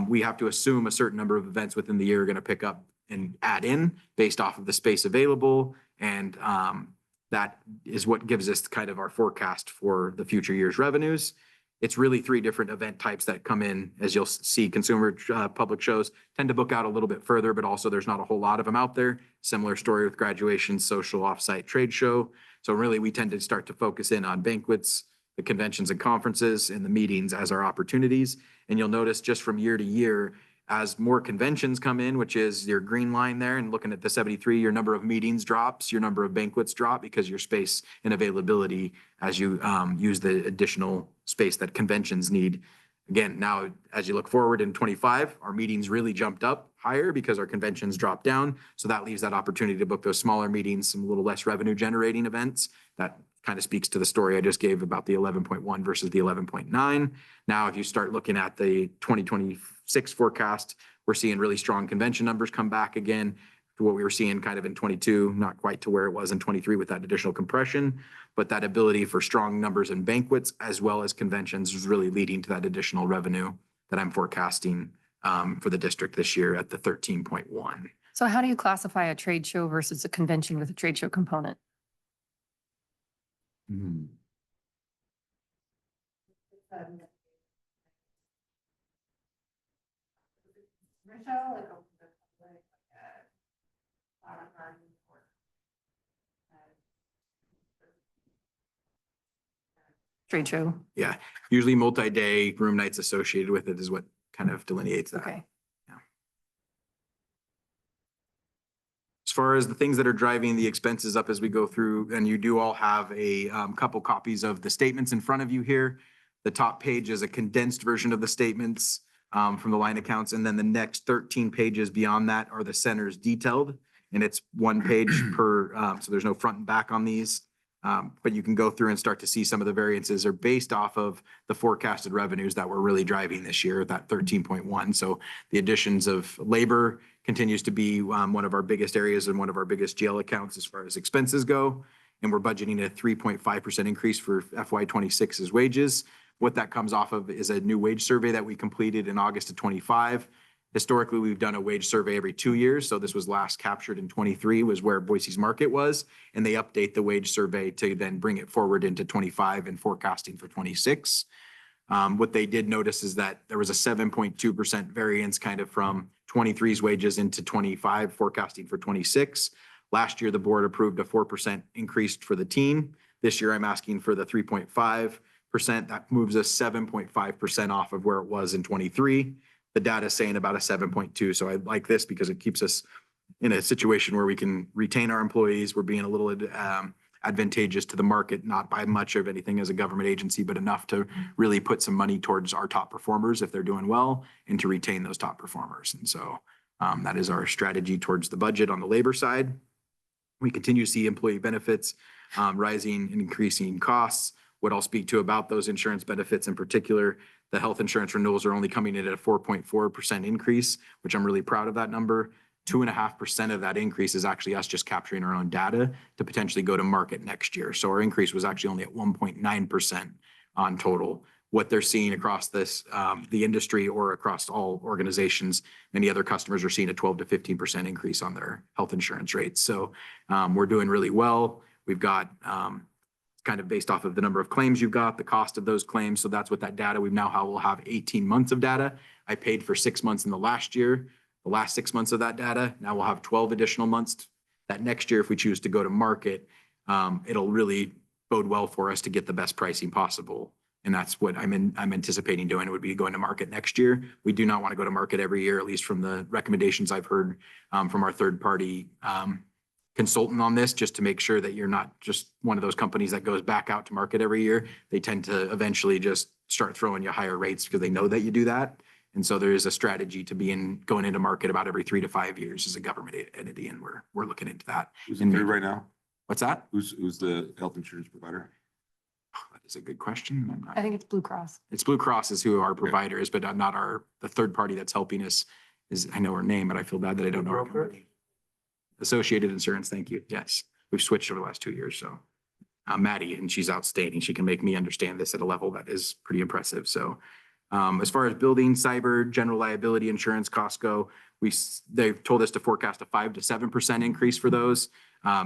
We have to assume a certain number of events within the year are going to pick up and add in based off of the space available. And that is what gives us kind of our forecast for the future year's revenues. It's really 3 different event types that come in. As you'll see, consumer public shows tend to book out a little bit further, but also there's not a whole lot of them out there. Similar story with graduation, social, offsite, trade show. So really we tend to start to focus in on banquets, the conventions and conferences, and the meetings as our opportunities. And you'll notice just from year to year, as more conventions come in, which is your green line there, and looking at the 73, your number of meetings drops, your number of banquets drop because your space and availability as you use the additional space that conventions need. Again, now, as you look forward in 25, our meetings really jumped up higher because our conventions dropped down. So that leaves that opportunity to book those smaller meetings, some little less revenue generating events. That kind of speaks to the story I just gave about the 11.1 versus the 11.9. Now, if you start looking at the 2026 forecast, we're seeing really strong convention numbers come back again to what we were seeing kind of in 22, not quite to where it was in 23 with that additional compression, but that ability for strong numbers in banquets as well as conventions is really leading to that additional revenue that I'm forecasting for the district this year at the 13.1. So how do you classify a trade show versus a convention with a trade show component? Trade show, Yeah, usually multi-day room nights associated with it is what kind of delineates that. okay. As far as the things that are driving the expenses up as we go through, and you do all have a couple copies of the statements in front of you here. The top page is a condensed version of the statements from the line accounts, and then the next 13 pages beyond that are the centers detailed. And it's one page per, so there's no front and back on these. But you can go through and start to see some of the variances are based off of the forecasted revenues that we're really driving this year, that 13.1. So the additions of labor continues to be one of our biggest areas and one of our biggest GL accounts as far as expenses go. And we're budgeting a 3.5% increase for FY 26's wages. What that comes off of is a new wage survey that we completed in August of 25. Historically, we've done a wage survey every 2 years. So this was last captured in 23 was where Boise's market was. And they update the wage survey to then bring it forward into 25 and forecasting for 26. What they did notice is that there was a 7.2% variance kind of from 23's wages into 25 forecasting for 26. Last year, the board approved a 4% increase for the team. This year, I'm asking for the 3.5%. That moves us 7.5% off of where it was in 23. The data is saying about a 7.2. So I like this because it keeps us in a situation where we can retain our employees. We're being a little advantageous to the market, not by much of anything as a government agency, but enough to really put some money towards our top performers if they're doing well and to retain those top performers. And so that is our strategy towards the budget on the labor side. We continue to see employee benefits rising and increasing costs. What I'll speak to about those insurance benefits in particular, the health insurance renewals are only coming in at a 4.4% increase, which I'm really proud of that number. 2.5% of that increase is actually us just capturing our own data to potentially go to market next year. So our increase was actually only at 1.9% on total. What they're seeing across this, the industry or across all organizations, many other customers are seeing a 12 to 15% increase on their health insurance rates. So we're doing really well. We've got kind of based off of the number of claims you've got, the cost of those claims. So that's what that data we've now will have 18 months of data. I paid for 6 months in the last year. The last 6 months of that data. Now we'll have 12 additional months. That next year, if we choose to go to market, it'll really bode well for us to get the best pricing possible. And that's what I'm anticipating doing. It would be going to market next year. We do not want to go to market every year, at least from the recommendations I've heard from our third party consultant on this, just to make sure that you're not just one of those companies that goes back out to market every year. They tend to eventually just start throwing you higher rates because they know that you do that. And so there is a strategy to going into market about every 3 to 5 years as a government entity, and we're looking into that. Who's it through right now? What's that? Who's the health insurance provider? That is a good question. I think it's Blue Cross. It's Blue Cross is who our provider is, but not the third party that's helping us is, I know her name, but I feel bad that I don't know her Broker? company. Associated Insurance, thank you. Yes, we've switched over the last 2 years, so. Maddie, and she's outstanding. She can make me understand this at a level that is pretty impressive. So as far as building, cyber, general liability insurance costs go, they've told us to forecast a 5 to 7% increase for those.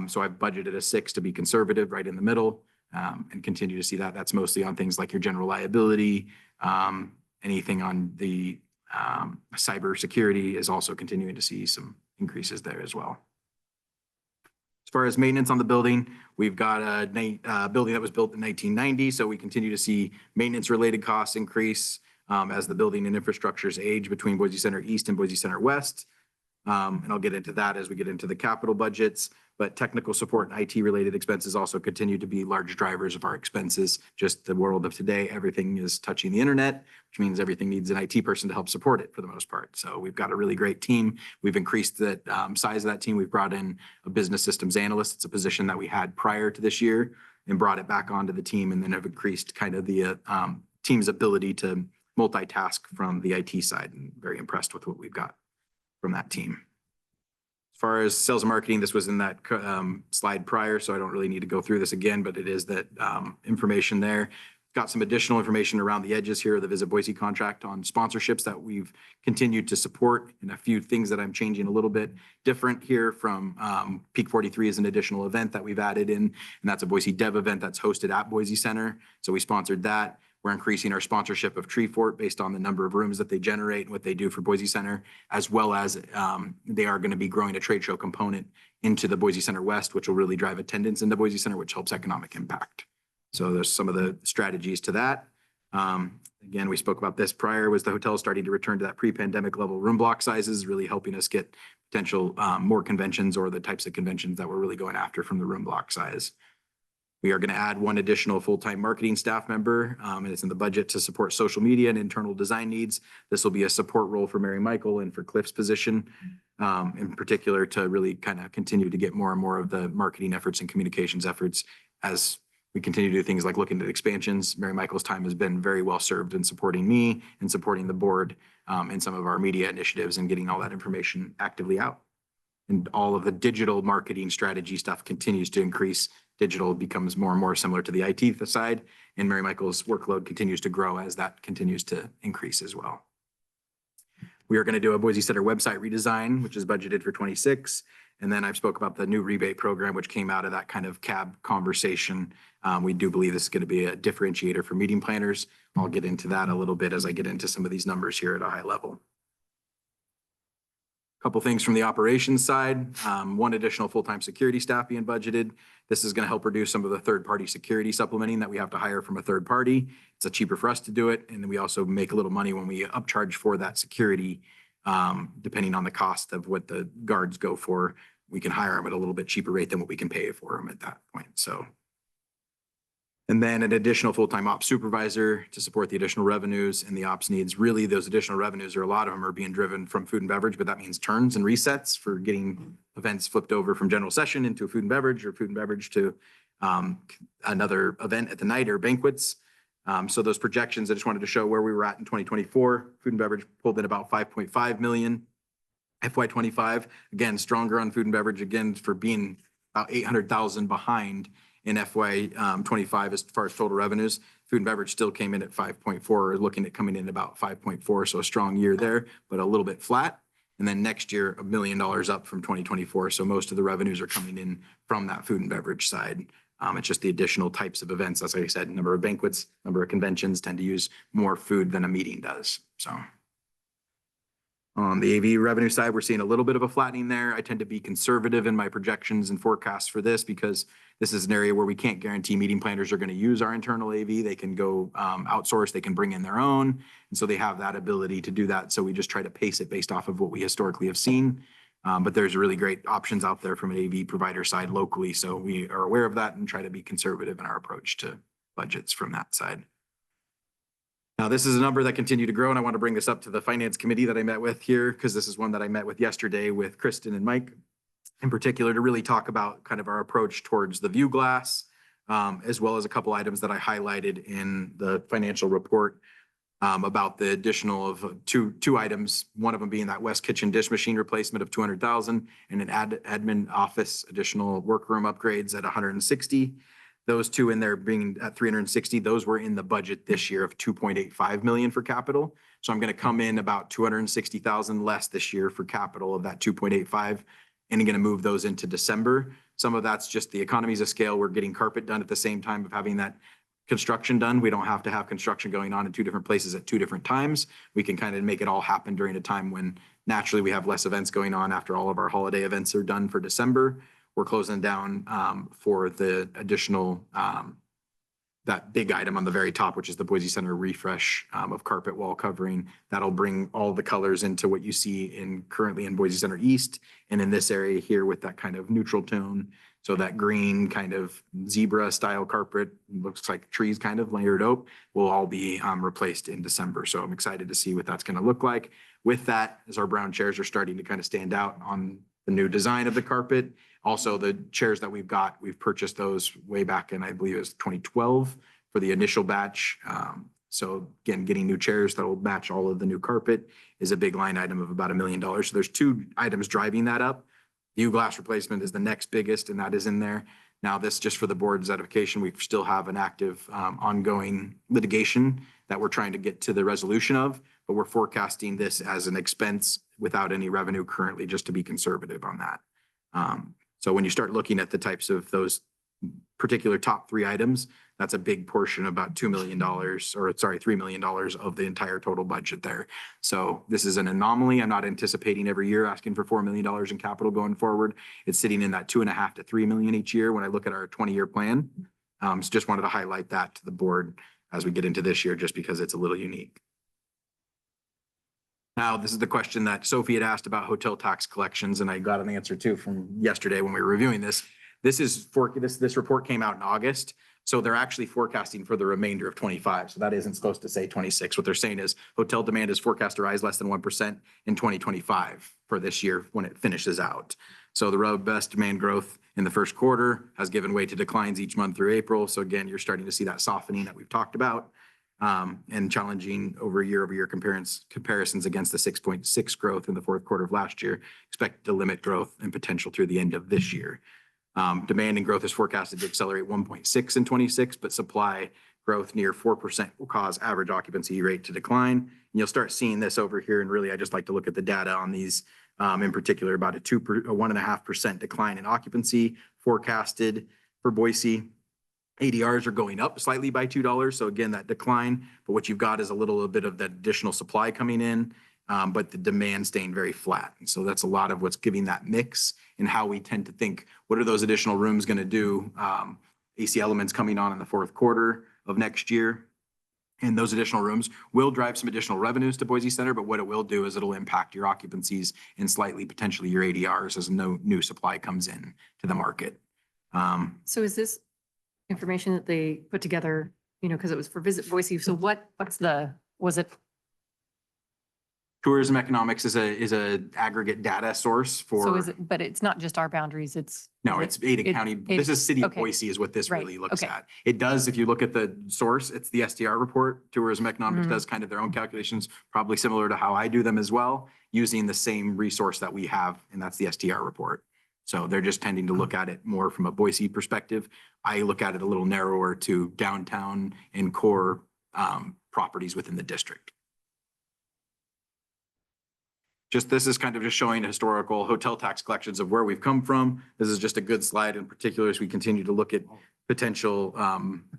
So I've budgeted a 6 to be conservative right in the middle and continue to see that. That's mostly on things like your general liability. Anything on the cyber security is also continuing to see some increases there as well. As far as maintenance on the building, we've got a building that was built in 1990, so we continue to see maintenance-related costs increase as the building and infrastructures age between Boise Center East and Boise Center West. And I'll get into that as we get into the capital budgets. But technical support and IT-related expenses also continue to be large drivers of our expenses. Just the world of today, everything is touching the internet, which means everything needs an IT person to help support it for the most part. So we've got a really great team. We've increased the size of that team. We've brought in a business systems analyst. It's a position that we had prior to this year and brought it back onto the team, and then have increased kind of the team's ability to multitask from the IT side, and very impressed with what we've got from that team. As far as sales and marketing, this was in that slide prior, so I don't really need to go through this again, but it is that information there. Got some additional information around the edges here, the Visit Boise contract on sponsorships that we've continued to support, and a few things that I'm changing a little bit different here from Peak 43 is an additional event that we've added in, and that's a Boise Dev event that's hosted at Boise Center. So we sponsored that. We're increasing our sponsorship of Tree Fort based on the number of rooms that they generate and what they do for Boise Center, as well as they are going to be growing a trade show component into the Boise Center West, which will really drive attendance into Boise Center, which helps economic impact. So there's some of the strategies to that. Again, we spoke about this prior, was the hotel starting to return to that pre-pandemic level room block sizes, really helping us get potential more conventions or the types of conventions that we're really going after from the room block size. We are going to add one additional full-time marketing staff member, and it's in the budget to support social media and internal design needs. This will be a support role for Mary Michael and for Cliff's position, in particular to really kind of continue to get more and more of the marketing efforts and communications efforts as we continue to do things like looking at expansions. Mary Michael's time has been very well served in supporting me and supporting the board in some of our media initiatives and getting all that information actively out. And all of the digital marketing strategy stuff continues to increase. Digital becomes more and more similar to the IT side, and Mary Michael's workload continues to grow as that continues to increase as well. We are going to do a Boise Center website redesign, which is budgeted for 26. And then I've spoke about the new rebate program, which came out of that kind of CAB conversation. We do believe this is going to be a differentiator for meeting planners. I'll get into that a little bit as I get into some of these numbers here at a high level. Couple things from the operations side. One additional full-time security staff being budgeted. This is going to help reduce some of the third-party security supplementing that we have to hire from a third party. It's cheaper for us to do it. And then we also make a little money when we upcharge for that security, depending on the cost of what the guards go for. We can hire them at a little bit cheaper rate than what we can pay for them at that point. So, and then an additional full-time ops supervisor to support the additional revenues and the ops needs. Really, those additional revenues, or a lot of them are being driven from food and beverage, but that means turns and resets for getting events flipped over from general session into food and beverage, or food and beverage to another event at the night or banquets. So those projections, I just wanted to show where we were at in 2024. Food and beverage pulled in about 5.5 million. FY25, again, stronger on food and beverage, again, for being about 800,000 behind in FY25 as far as total revenues. Food and beverage still came in at 5.4, looking at coming in about 5.4. So a strong year there, but a little bit flat. And then next year, $1 million up from 2024. So most of the revenues are coming in from that food and beverage side. It's just the additional types of events. As I said, number of banquets, number of conventions tend to use more food than a meeting does. So on the AV revenue side, we're seeing a little bit of a flattening there. I tend to be conservative in my projections and forecasts for this because this is an area where we can't guarantee meeting planners are going to use our internal AV. They can go outsource, they can bring in their own. And so they have that ability to do that. So we just try to pace it based off of what we historically have seen. But there's really great options out there from an AV provider side locally. So we are aware of that and try to be conservative in our approach to budgets from that side. Now, this is a number that continued to grow, and I want to bring this up to the finance committee that I met with here, because this is one that I met with yesterday with Kristen and Mike in particular to really talk about kind of our approach towards the view glass, as well as a couple items that I highlighted in the financial report about the additional of two items, one of them being that West Kitchen dish machine replacement of 200,000 and an admin office additional workroom upgrades at 160. Those two in there being at 360, those were in the budget this year of 2.85 million for capital. So I'm going to come in about 260,000 less this year for capital of that 2.85, and I'm going to move those into December. Some of that's just the economies of scale. We're getting carpet done at the same time of having that construction done. We don't have to have construction going on in two different places at two different times. We can kind of make it all happen during a time when naturally we have less events going on after all of our holiday events are done for December. We're closing down for the additional, that big item on the very top, which is the Boise Center refresh of carpet wall covering. That'll bring all the colors into what you see currently in Boise Center East and in this area here with that kind of neutral tone. So that green kind of zebra style carpet, looks like trees kind of layered oak, will all be replaced in December. So I'm excited to see what that's going to look like. With that, as our brown chairs are starting to kind of stand out on the new design of the carpet. Also, the chairs that we've got, we've purchased those way back in, I believe it was 2012 for the initial batch. So again, getting new chairs that will match all of the new carpet is a big line item of about $1 million. So there's two items driving that up. View glass replacement is the next biggest, and that is in there. Now, this just for the board's edification, we still have an active ongoing litigation that we're trying to get to the resolution of, but we're forecasting this as an expense without any revenue currently, just to be conservative on that. So when you start looking at the types of those particular top three items, that's a big portion, about $2 million, or sorry, $3 million of the entire total budget there. So this is an anomaly. I'm not anticipating every year asking for $4 million in capital going forward. It's sitting in that 2.5 to 3 million each year when I look at our 20-year plan. So just wanted to highlight that to the board as we get into this year, just because it's a little unique. Now, this is the question that Sophie had asked about hotel tax collections, and I got an answer too from yesterday when we were reviewing this. This report came out in August, so they're actually forecasting for the remainder of 25. So that isn't supposed to say 26. What they're saying is hotel demand is forecast to rise less than 1% in 2025 for this year when it finishes out. So the robust demand growth in the first quarter has given way to declines each month through April. So again, you're starting to see that softening that we've talked about. And challenging year-over-year comparisons against the 6.6 growth in the fourth quarter of last year, expect to limit growth and potential through the end of this year. Demand and growth is forecasted to accelerate 1.6 in 26, but supply growth near 4% will cause average occupancy rate to decline. And you'll start seeing this over here. And really, I just like to look at the data on these, in particular, about a 1.5% decline in occupancy forecasted for Boise. ADRs are going up slightly by $2. So again, that decline, but what you've got is a little bit of that additional supply coming in, but the demand staying very flat. And so that's a lot of what's giving that mix and how we tend to think, what are those additional rooms going to do? AC Elements coming on in the fourth quarter of next year. And those additional rooms will drive some additional revenues to Boise Center, but what it will do is it'll impact your occupancies and slightly potentially your ADRs as no new supply comes in to the market. So is this information that they put together, you know, because it was for Visit Boise. So was it? Tourism economics is a aggregate data source for. So is it, but it's not just our boundaries, it's. No, it's Ada County. This is City of okay. Boise is what this Right, really looks okay. at. It does, if you look at the source, it's the STR report. Tourism Economics Mhm. does kind of their own calculations, probably similar to how I do them as well, using the same resource that we have, and that's the STR report. So they're just tending to look at it more from a Boise perspective. I look at it a little narrower to downtown and core properties within the district. This is kind of just showing historical hotel tax collections of where we've come from. This is just a good slide in particular as we continue to look at potential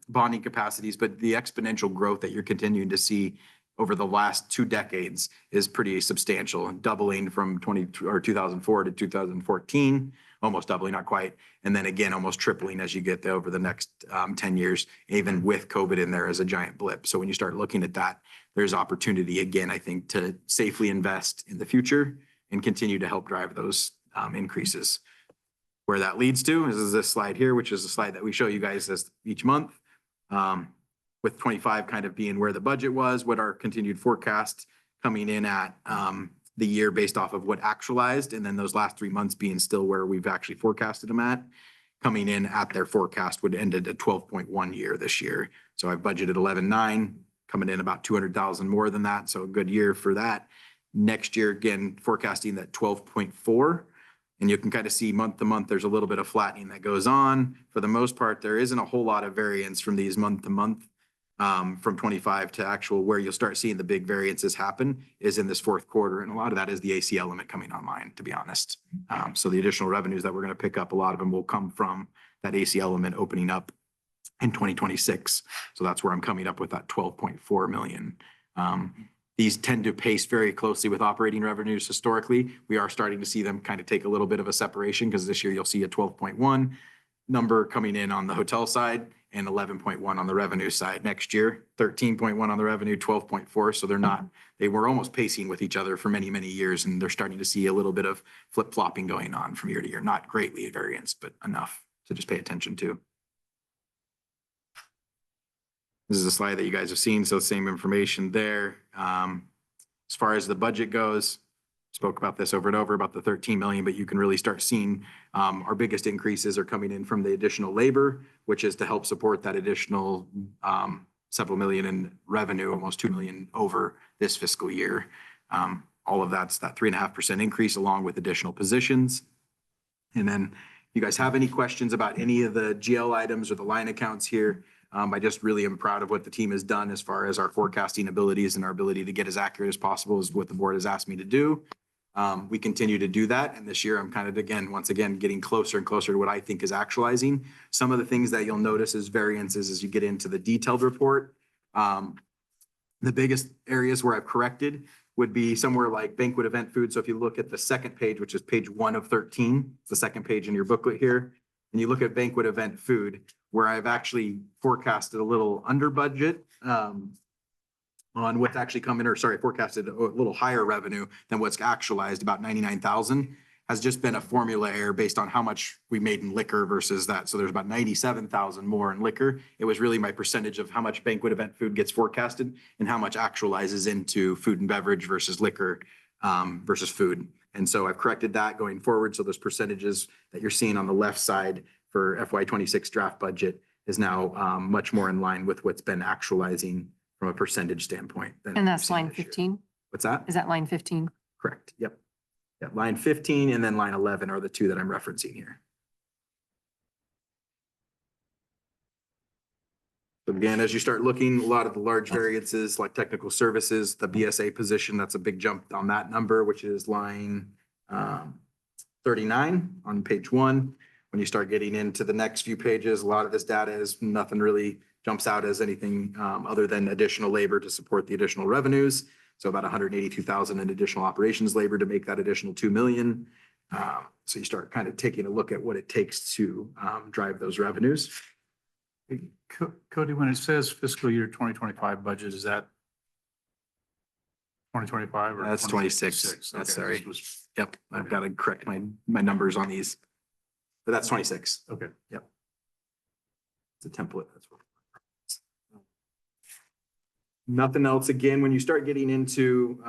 bonding capacities, but the exponential growth that you're continuing to see over the last 2 decades is pretty substantial, doubling from 2004 to 2014, almost doubling, not quite. And then again, almost tripling as you get there over the next 10 years, even with COVID in there as a giant blip. So when you start looking at that, there's opportunity again, I think, to safely invest in the future and continue to help drive those increases. Where that leads to is this slide here, which is a slide that we show you guys each month. With 25 kind of being where the budget was, what our continued forecast coming in at the year based off of what actualized, and then those last 3 months being still where we've actually forecasted them at, coming in at their forecast would end at a 12.1 year this year. So I've budgeted 11.9, coming in about 200,000 more than that. So a good year for that. Next year, again, forecasting that 12.4. And you can kind of see month to month, there's a little bit of flattening that goes on. For the most part, there isn't a whole lot of variance from these month to month. From 25 to actual where you'll start seeing the big variances happen is in this fourth quarter. And a lot of that is the AC Element coming online, to be honest. So the additional revenues that we're going to pick up, a lot of them will come from that AC Element opening up in 2026. So that's where I'm coming up with that 12.4 million. These tend to pace very closely with operating revenues historically. We are starting to see them kind of take a little bit of a separation because this year you'll see a 12.1 number coming in on the hotel side and 11.1 on the revenue side. Next year, 13.1 on the revenue, 12.4. So they were almost pacing with each other for many, many years. And they're starting to see a little bit of flip-flopping going on from year to year. Not greatly variance, but enough to just pay attention to. This is a slide that you guys have seen. So same information there. As far as the budget goes, spoke about this over and over about the 13 million, but you can really start seeing our biggest increases are coming in from the additional labor, which is to help support that additional several million in revenue, almost 2 million over this fiscal year. All of that's that 3.5% increase along with additional positions. And then you guys have any questions about any of the GL items or the line accounts here? I just really am proud of what the team has done as far as our forecasting abilities and our ability to get as accurate as possible is what the board has asked me to do. We continue to do that. And this year I'm kind of, again, once again, getting closer and closer to what I think is actualizing. Some of the things that you'll notice as variances as you get into the detailed report. The biggest areas where I've corrected would be somewhere like banquet event food. So if you look at the second page, which is page 1 of 13, it's the second page in your booklet here. And you look at banquet event food, where I've actually forecasted a little under budget on what's actually coming, or sorry, forecasted a little higher revenue than what's actualized, about 99,000, has just been a formula error based on how much we made in liquor versus that. So there's about 97,000 more in liquor. It was really my percentage of how much banquet event food gets forecasted and how much actualizes into food and beverage versus liquor versus food. And so I've corrected that going forward. So those percentages that you're seeing on the left side for FY26 draft budget is now much more in line with what's been actualizing from a percentage standpoint. than And we've that's seen line this year. 15? What's that? Is that line 15? Correct. Yep. Yeah, line 15 and then line 11 are the two that I'm referencing here. So again, as you start looking, a lot of the large variances like technical services, the BSA position, that's a big jump on that number, which is line 39 on page 1. When you start getting into the next few pages, a lot of this data is nothing really jumps out as anything other than additional labor to support the additional revenues. So about 182,000 in additional operations labor to make that additional 2 million. So you start kind of taking a look at what it takes to drive those revenues. Cody, when it says fiscal year 2025 budget, is that 2025 or? That's 26. 2026? That's Okay, sorry. this was- Yep, I've got to correct my numbers on these. But that's 26. Okay. Yep. It's a template. That's what. Nothing else. Again, when you start getting into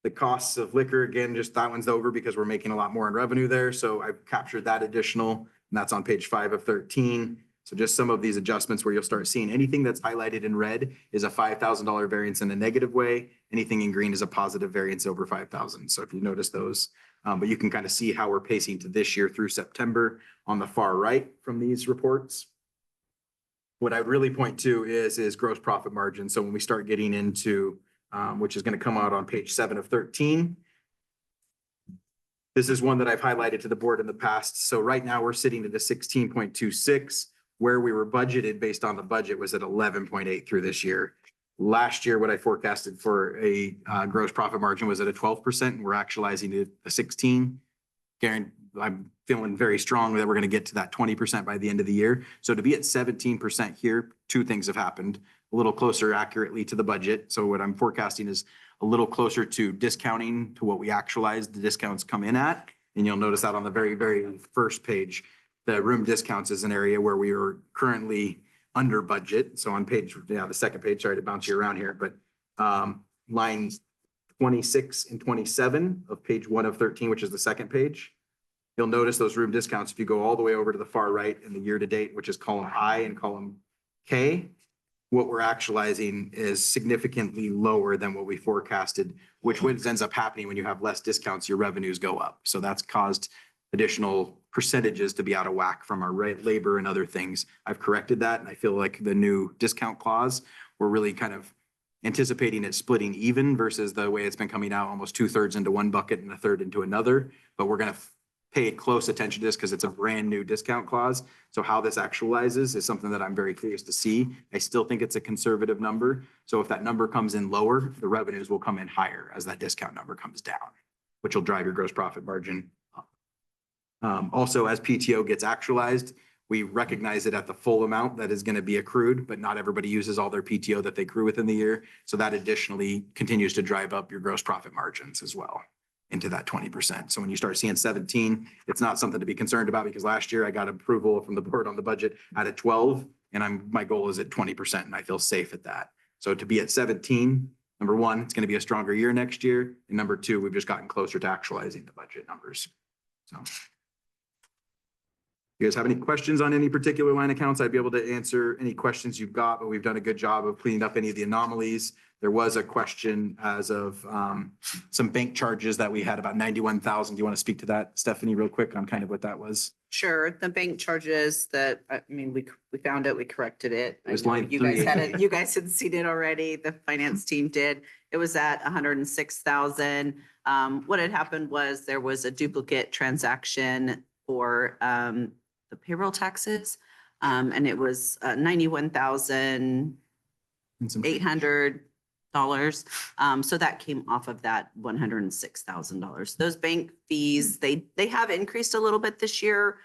the costs of liquor, again, just that one's over because we're making a lot more in revenue there. So I've captured that additional, and that's on page 5 of 13. So just some of these adjustments where you'll start seeing anything that's highlighted in red is a $5,000 variance in a negative way. Anything in green is a positive variance over 5,000. So if you notice those, but you can kind of see how we're pacing to this year through September on the far right from these reports. What I really point to is gross profit margin. So when we start getting into, which is going to come out on page 7 of 13. This is one that I've highlighted to the board in the past. So right now we're sitting at a 16.26. Where we were budgeted based on the budget was at 11.8 through this year. Last year, what I forecasted for a gross profit margin was at a 12%, and we're actualizing it a 16. I'm feeling very strong that we're going to get to that 20% by the end of the year. So to be at 17% here, two things have happened. A little closer accurately to the budget. So what I'm forecasting is a little closer to discounting to what we actualized the discounts come in at. And you'll notice that on the very, very first page, the room discounts is an area where we are currently under budget. So on page, the second page, sorry to bounce you around here, but lines 26 and 27 of page 1 of 13, which is the second page. You'll notice those room discounts if you go all the way over to the far right in the year to date, which is column I and column K. What we're actualizing is significantly lower than what we forecasted, which ends up happening when you have less discounts, your revenues go up. So that's caused additional percentages to be out of whack from our labor and other things. I've corrected that, and I feel like the new discount clause, we're really kind of anticipating it splitting even versus the way it's been coming out, almost 2/3 into one bucket and 1/3 into another. But we're going to pay close attention to this because it's a brand new discount clause. So how this actualizes is something that I'm very curious to see. I still think it's a conservative number. So if that number comes in lower, the revenues will come in higher as that discount number comes down, which will drive your gross profit margin up. Also, as PTO gets actualized, we recognize it at the full amount that is going to be accrued, but not everybody uses all their PTO that they accrue within the year. So that additionally continues to drive up your gross profit margins as well into that 20%. So when you start seeing 17, it's not something to be concerned about because last year I got approval from the board on the budget at 12, and my goal is at 20%, and I feel safe at that. So to be at 17, number one, it's going to be a stronger year next year. And number two, we've just gotten closer to actualizing the budget numbers. So you guys have any questions on any particular line accounts? I'd be able to answer any questions you've got, but we've done a good job of cleaning up any of the anomalies. There was a question as of some bank charges that we had about 91,000. Do you want to speak to that, Stephanie, real quick on kind of what that was? Sure, the bank charges that, I mean, we found it, we corrected it. It was I know line You guys had 3. it, you guys had seen it already, the finance team did. It was at 106,000. What had happened was there was a duplicate transaction for the payroll taxes. And it was 91,800. And some- So that came off of that $106,000. Those bank fees, they have increased a little bit this year.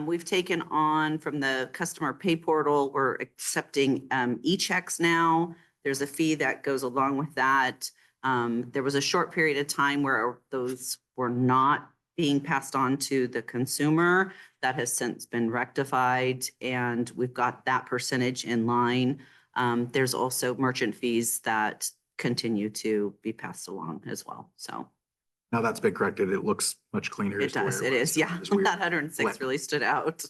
We've taken on from the customer pay portal, we're accepting e-checks now. There's a fee that goes along with that. There was a short period of time where those were not being passed on to the consumer. That has since been rectified, and we've got that percentage in line. There's also merchant fees that continue to be passed along as well. So Now that's been corrected. It looks much cleaner. it as to where does, it was. is, yeah. It's weird. That 106 blend. really stood out.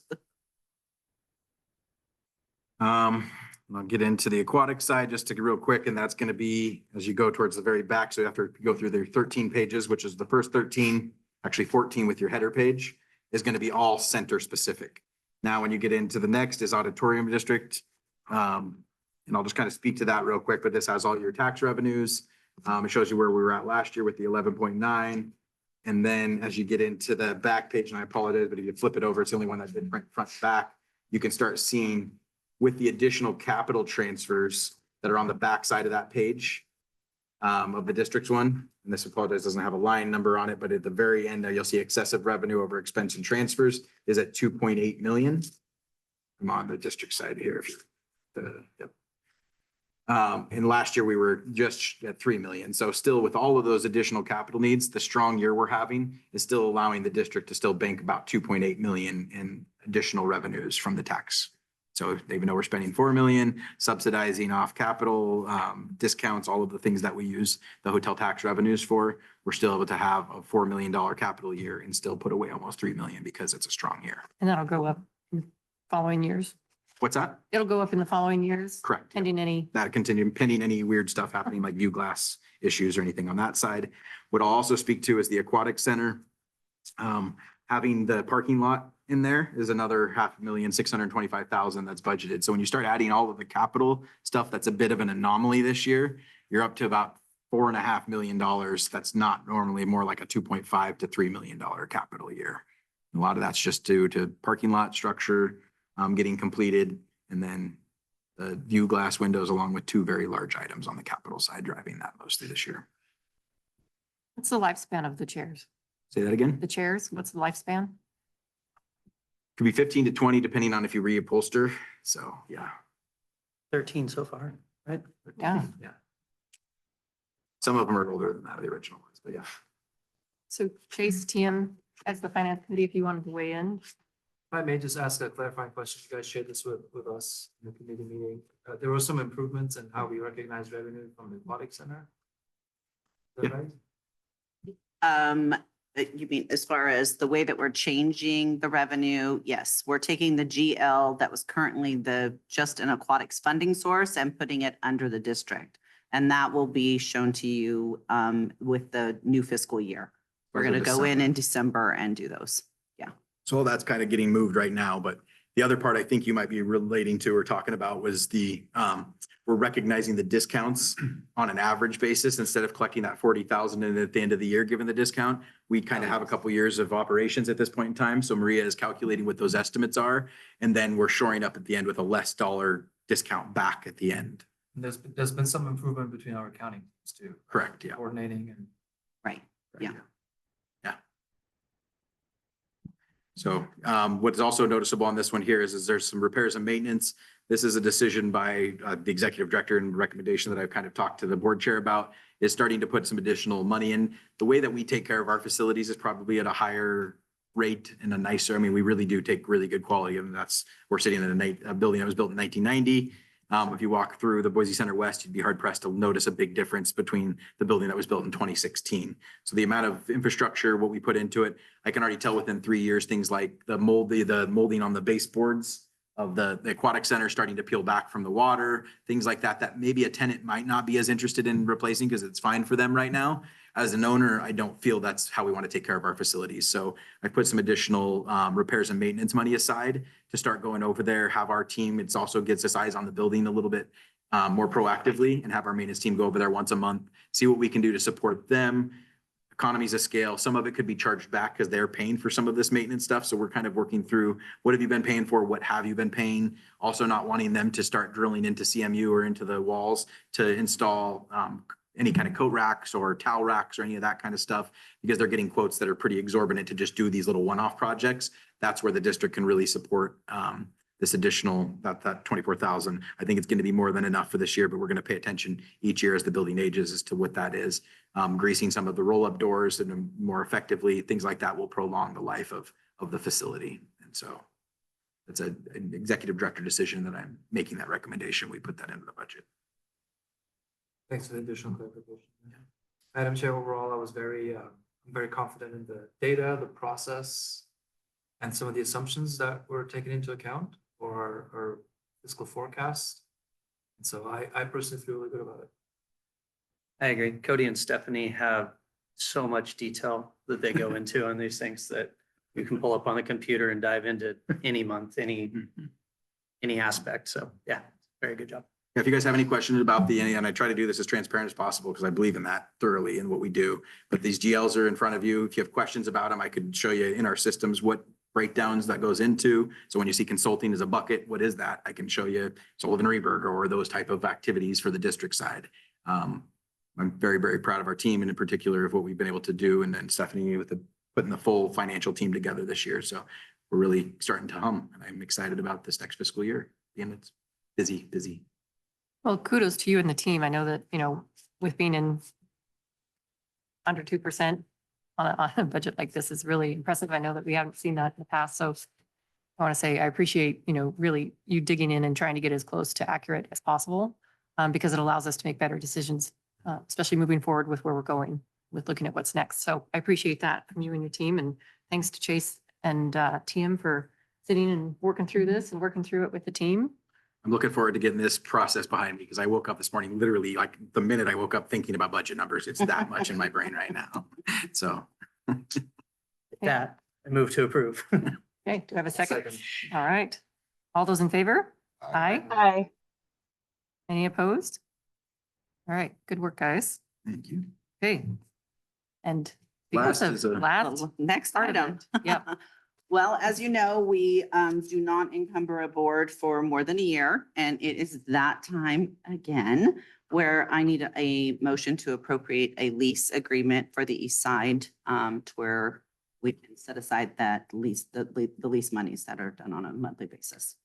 I'll get into the aquatic side just to real quick, and that's going to be as you go towards the very back. So after you go through the 13 pages, which is the first 13, actually 14 with your header page, is going to be all center specific. Now, when you get into the next is auditorium district. And I'll just kind of speak to that real quick, but this has all your tax revenues. It shows you where we were at last year with the 11.9. And then as you get into the back page, and I apologize, but if you flip it over, it's the only one that did front to back. You can start seeing with the additional capital transfers that are on the back side of that page of the district's one. And this apologize doesn't have a line number on it, but at the very end, you'll see excessive revenue over expense and transfers is at 2.8 million. I'm on the district side here. If you're yep. And last year we were just at 3 million. So still with all of those additional capital needs, the strong year we're having is still allowing the district to still bank about 2.8 million in additional revenues from the tax. So even though we're spending 4 million, subsidizing off capital, discounts, all of the things that we use the hotel tax revenues for, we're still able to have a $4 million capital year and still put away almost 3 million because it's a strong year. And that'll go up in following years. What's that? It'll go up in the following years. Correct. Pending any, That continue pending any weird stuff happening like view glass issues or anything on that side. What I'll also speak to is the aquatic center. Having the parking lot in there is another $5,625,000 that's budgeted. So when you start adding all of the capital stuff, that's a bit of an anomaly this year. You're up to about $4.5 million. That's not normally more like a $2.5 to $3 million capital year. A lot of that's just due to parking lot structure getting completed, and then the view glass windows along with 2 very large items on the capital side driving that mostly this year. what's the lifespan of the chairs? Say that again? The chairs, what's the lifespan? Could be 15 to 20 depending on if you reupholster. So yeah, 13 so far, right? Yeah. Yeah. some of them are older than that, the original ones, but yeah. So Chase, TM, as the finance committee, if you wanted to weigh in. If I may just ask a clarifying question, you guys shared this with us in the committee meeting. There were some improvements in how we recognize revenue from the aquatic center. Is that right? You mean as far as the way that we're changing the revenue? Yes, we're taking the GL that was currently just an aquatics funding source and putting it under the district. And that will be shown to you with the new fiscal year. We're As of going to go in December. December and do those. So that's kind of getting moved right now, but the other part I think you might be relating to or talking about was we're recognizing the discounts on an average basis instead of collecting that 40,000 and at the end of the year, given the discount. We kind of have a couple years of operations at this point in time. So Maria is calculating what those estimates are. And then we're shoring up at the end with a less dollar discount back at the end. And there's been some improvement between our accounting teams too. Correct, yeah. Coordinating and. Right. Yeah. Yeah. So what's also noticeable on this one here is there's some repairs and maintenance. This is a decision by the executive director and recommendation that I've kind of talked to the board chair about is starting to put some additional money in. The way that we take care of our facilities is probably at a higher rate and a nicer, I mean, we really do take really good quality. And we're sitting in a building that was built in 1990. If you walk through the Boise Center West, you'd be hard pressed to notice a big difference between the building that was built in 2016. So the amount of infrastructure, what we put into it, I can already tell within 3 years, things like the molding on the baseboards of the aquatic center starting to peel back from the water, things like that, that maybe a tenant might not be as interested in replacing because it's fine for them right now. As an owner, I don't feel that's how we want to take care of our facilities. So I put some additional repairs and maintenance money aside to start going over there, have our team, it's also gets us eyes on the building a little bit more proactively, and have our maintenance team go over there once a month, see what we can do to support them. Economies of scale, some of it could be charged back because they're paying for some of this maintenance stuff. So we're kind of working through, what have you been paying for? What have you been paying? Also not wanting them to start drilling into CMU or into the walls to install any kind of coat racks or towel racks or any of that kind of stuff, because they're getting quotes that are pretty exorbitant to just do these little one-off projects. That's where the district can really support this additional, that 24,000. I think it's going to be more than enough for this year, but we're going to pay attention each year as the building ages as to what that is. Greasing some of the roll-up doors and more effectively, things like that will prolong the life of the facility. And so it's an executive director decision that I'm making that recommendation. We put that into the budget. Thanks for the additional clarification. Madam Chair, overall, I was very confident in the data, the process, and some of the assumptions that were taken into account for our fiscal forecast. And so I personally feel really good about it. I agree. Cody and Stephanie have so much detail that they go into on these things that you can pull up on the computer and dive into any month, any aspect. So yeah, very good job. If you guys have any questions about and I try to do this as transparent as possible because I believe in that thoroughly in what we do, but these GLs are in front of you. If you have questions about them, I could show you in our systems what breakdowns that goes into. So when you see consulting as a bucket, what is that? I can show you Sullivan Reberg or those type of activities for the district side. I'm very, very proud of our team and in particular of what we've been able to do. And then Stephanie with putting the full financial team together this year. So we're really starting to hum, and I'm excited about this next fiscal year. And it's busy. Well, kudos to you and the team. I know that, with being in under 2% on a budget like this is really impressive. I know that we haven't seen that in the past. So I want to say I appreciate, really you digging in and trying to get as close to accurate as possible because it allows us to make better decisions, especially moving forward with where we're going with looking at what's next. So I appreciate that from you and your team. And thanks to Chase and TM for sitting and working through this and working through it with the team. I'm looking forward to getting this process behind me because I woke up this morning, literally like the minute I woke up thinking about budget numbers. It's that much in my brain right now. So. With that, I move to approve. Okay, do I have a second? All right. All those in favor? Aye. Aye. Any opposed? All right, good work, guys. Thank you. Okay. And Last because is of a- last Next part of item. it. Yep. Well, as you know, we do not encumber a board for more than a year, and it is that time again where I need a motion to appropriate a lease agreement for the east side to where we can set aside that lease, the lease monies that are done on a monthly basis.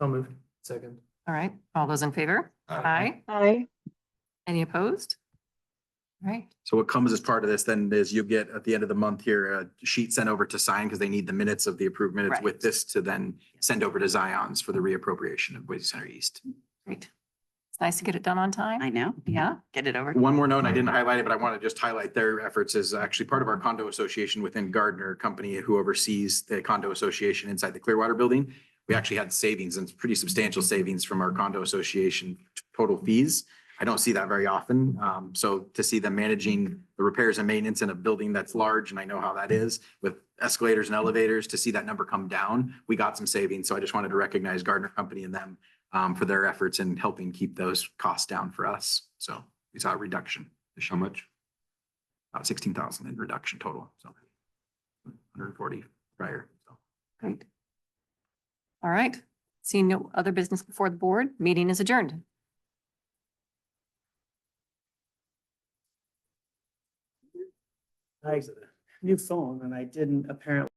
So moved. Second. All right, all those in favor? Aye. Aye. Any opposed? All right, So what comes as part of this then is you get at the end of the month here, a sheet sent over to sign because they need the minutes of the approved minutes with Right. this to then send over to Zion's for the reappropriation of Boise Center East. great. It's nice to get it done on time. I know. Yeah. Get it over. One more note, I didn't highlight it, but I want to just highlight their efforts as actually part of our condo association within Gardner Company, who oversees the condo association inside the Clearwater building. We actually had savings and pretty substantial savings from our condo association total fees. I don't see that very often. So to see them managing the repairs and maintenance in a building that's large, and I know how that is with escalators and elevators, to see that number come down, we got some savings. So I just wanted to recognize Gardner Company and them for their efforts in helping keep those costs down for us. So we saw a reduction. How much? About 16,000 in reduction total. So 140 prior. So. Great. All right, seeing no other business before the board, meeting is adjourned. I new phone and I didn't apparently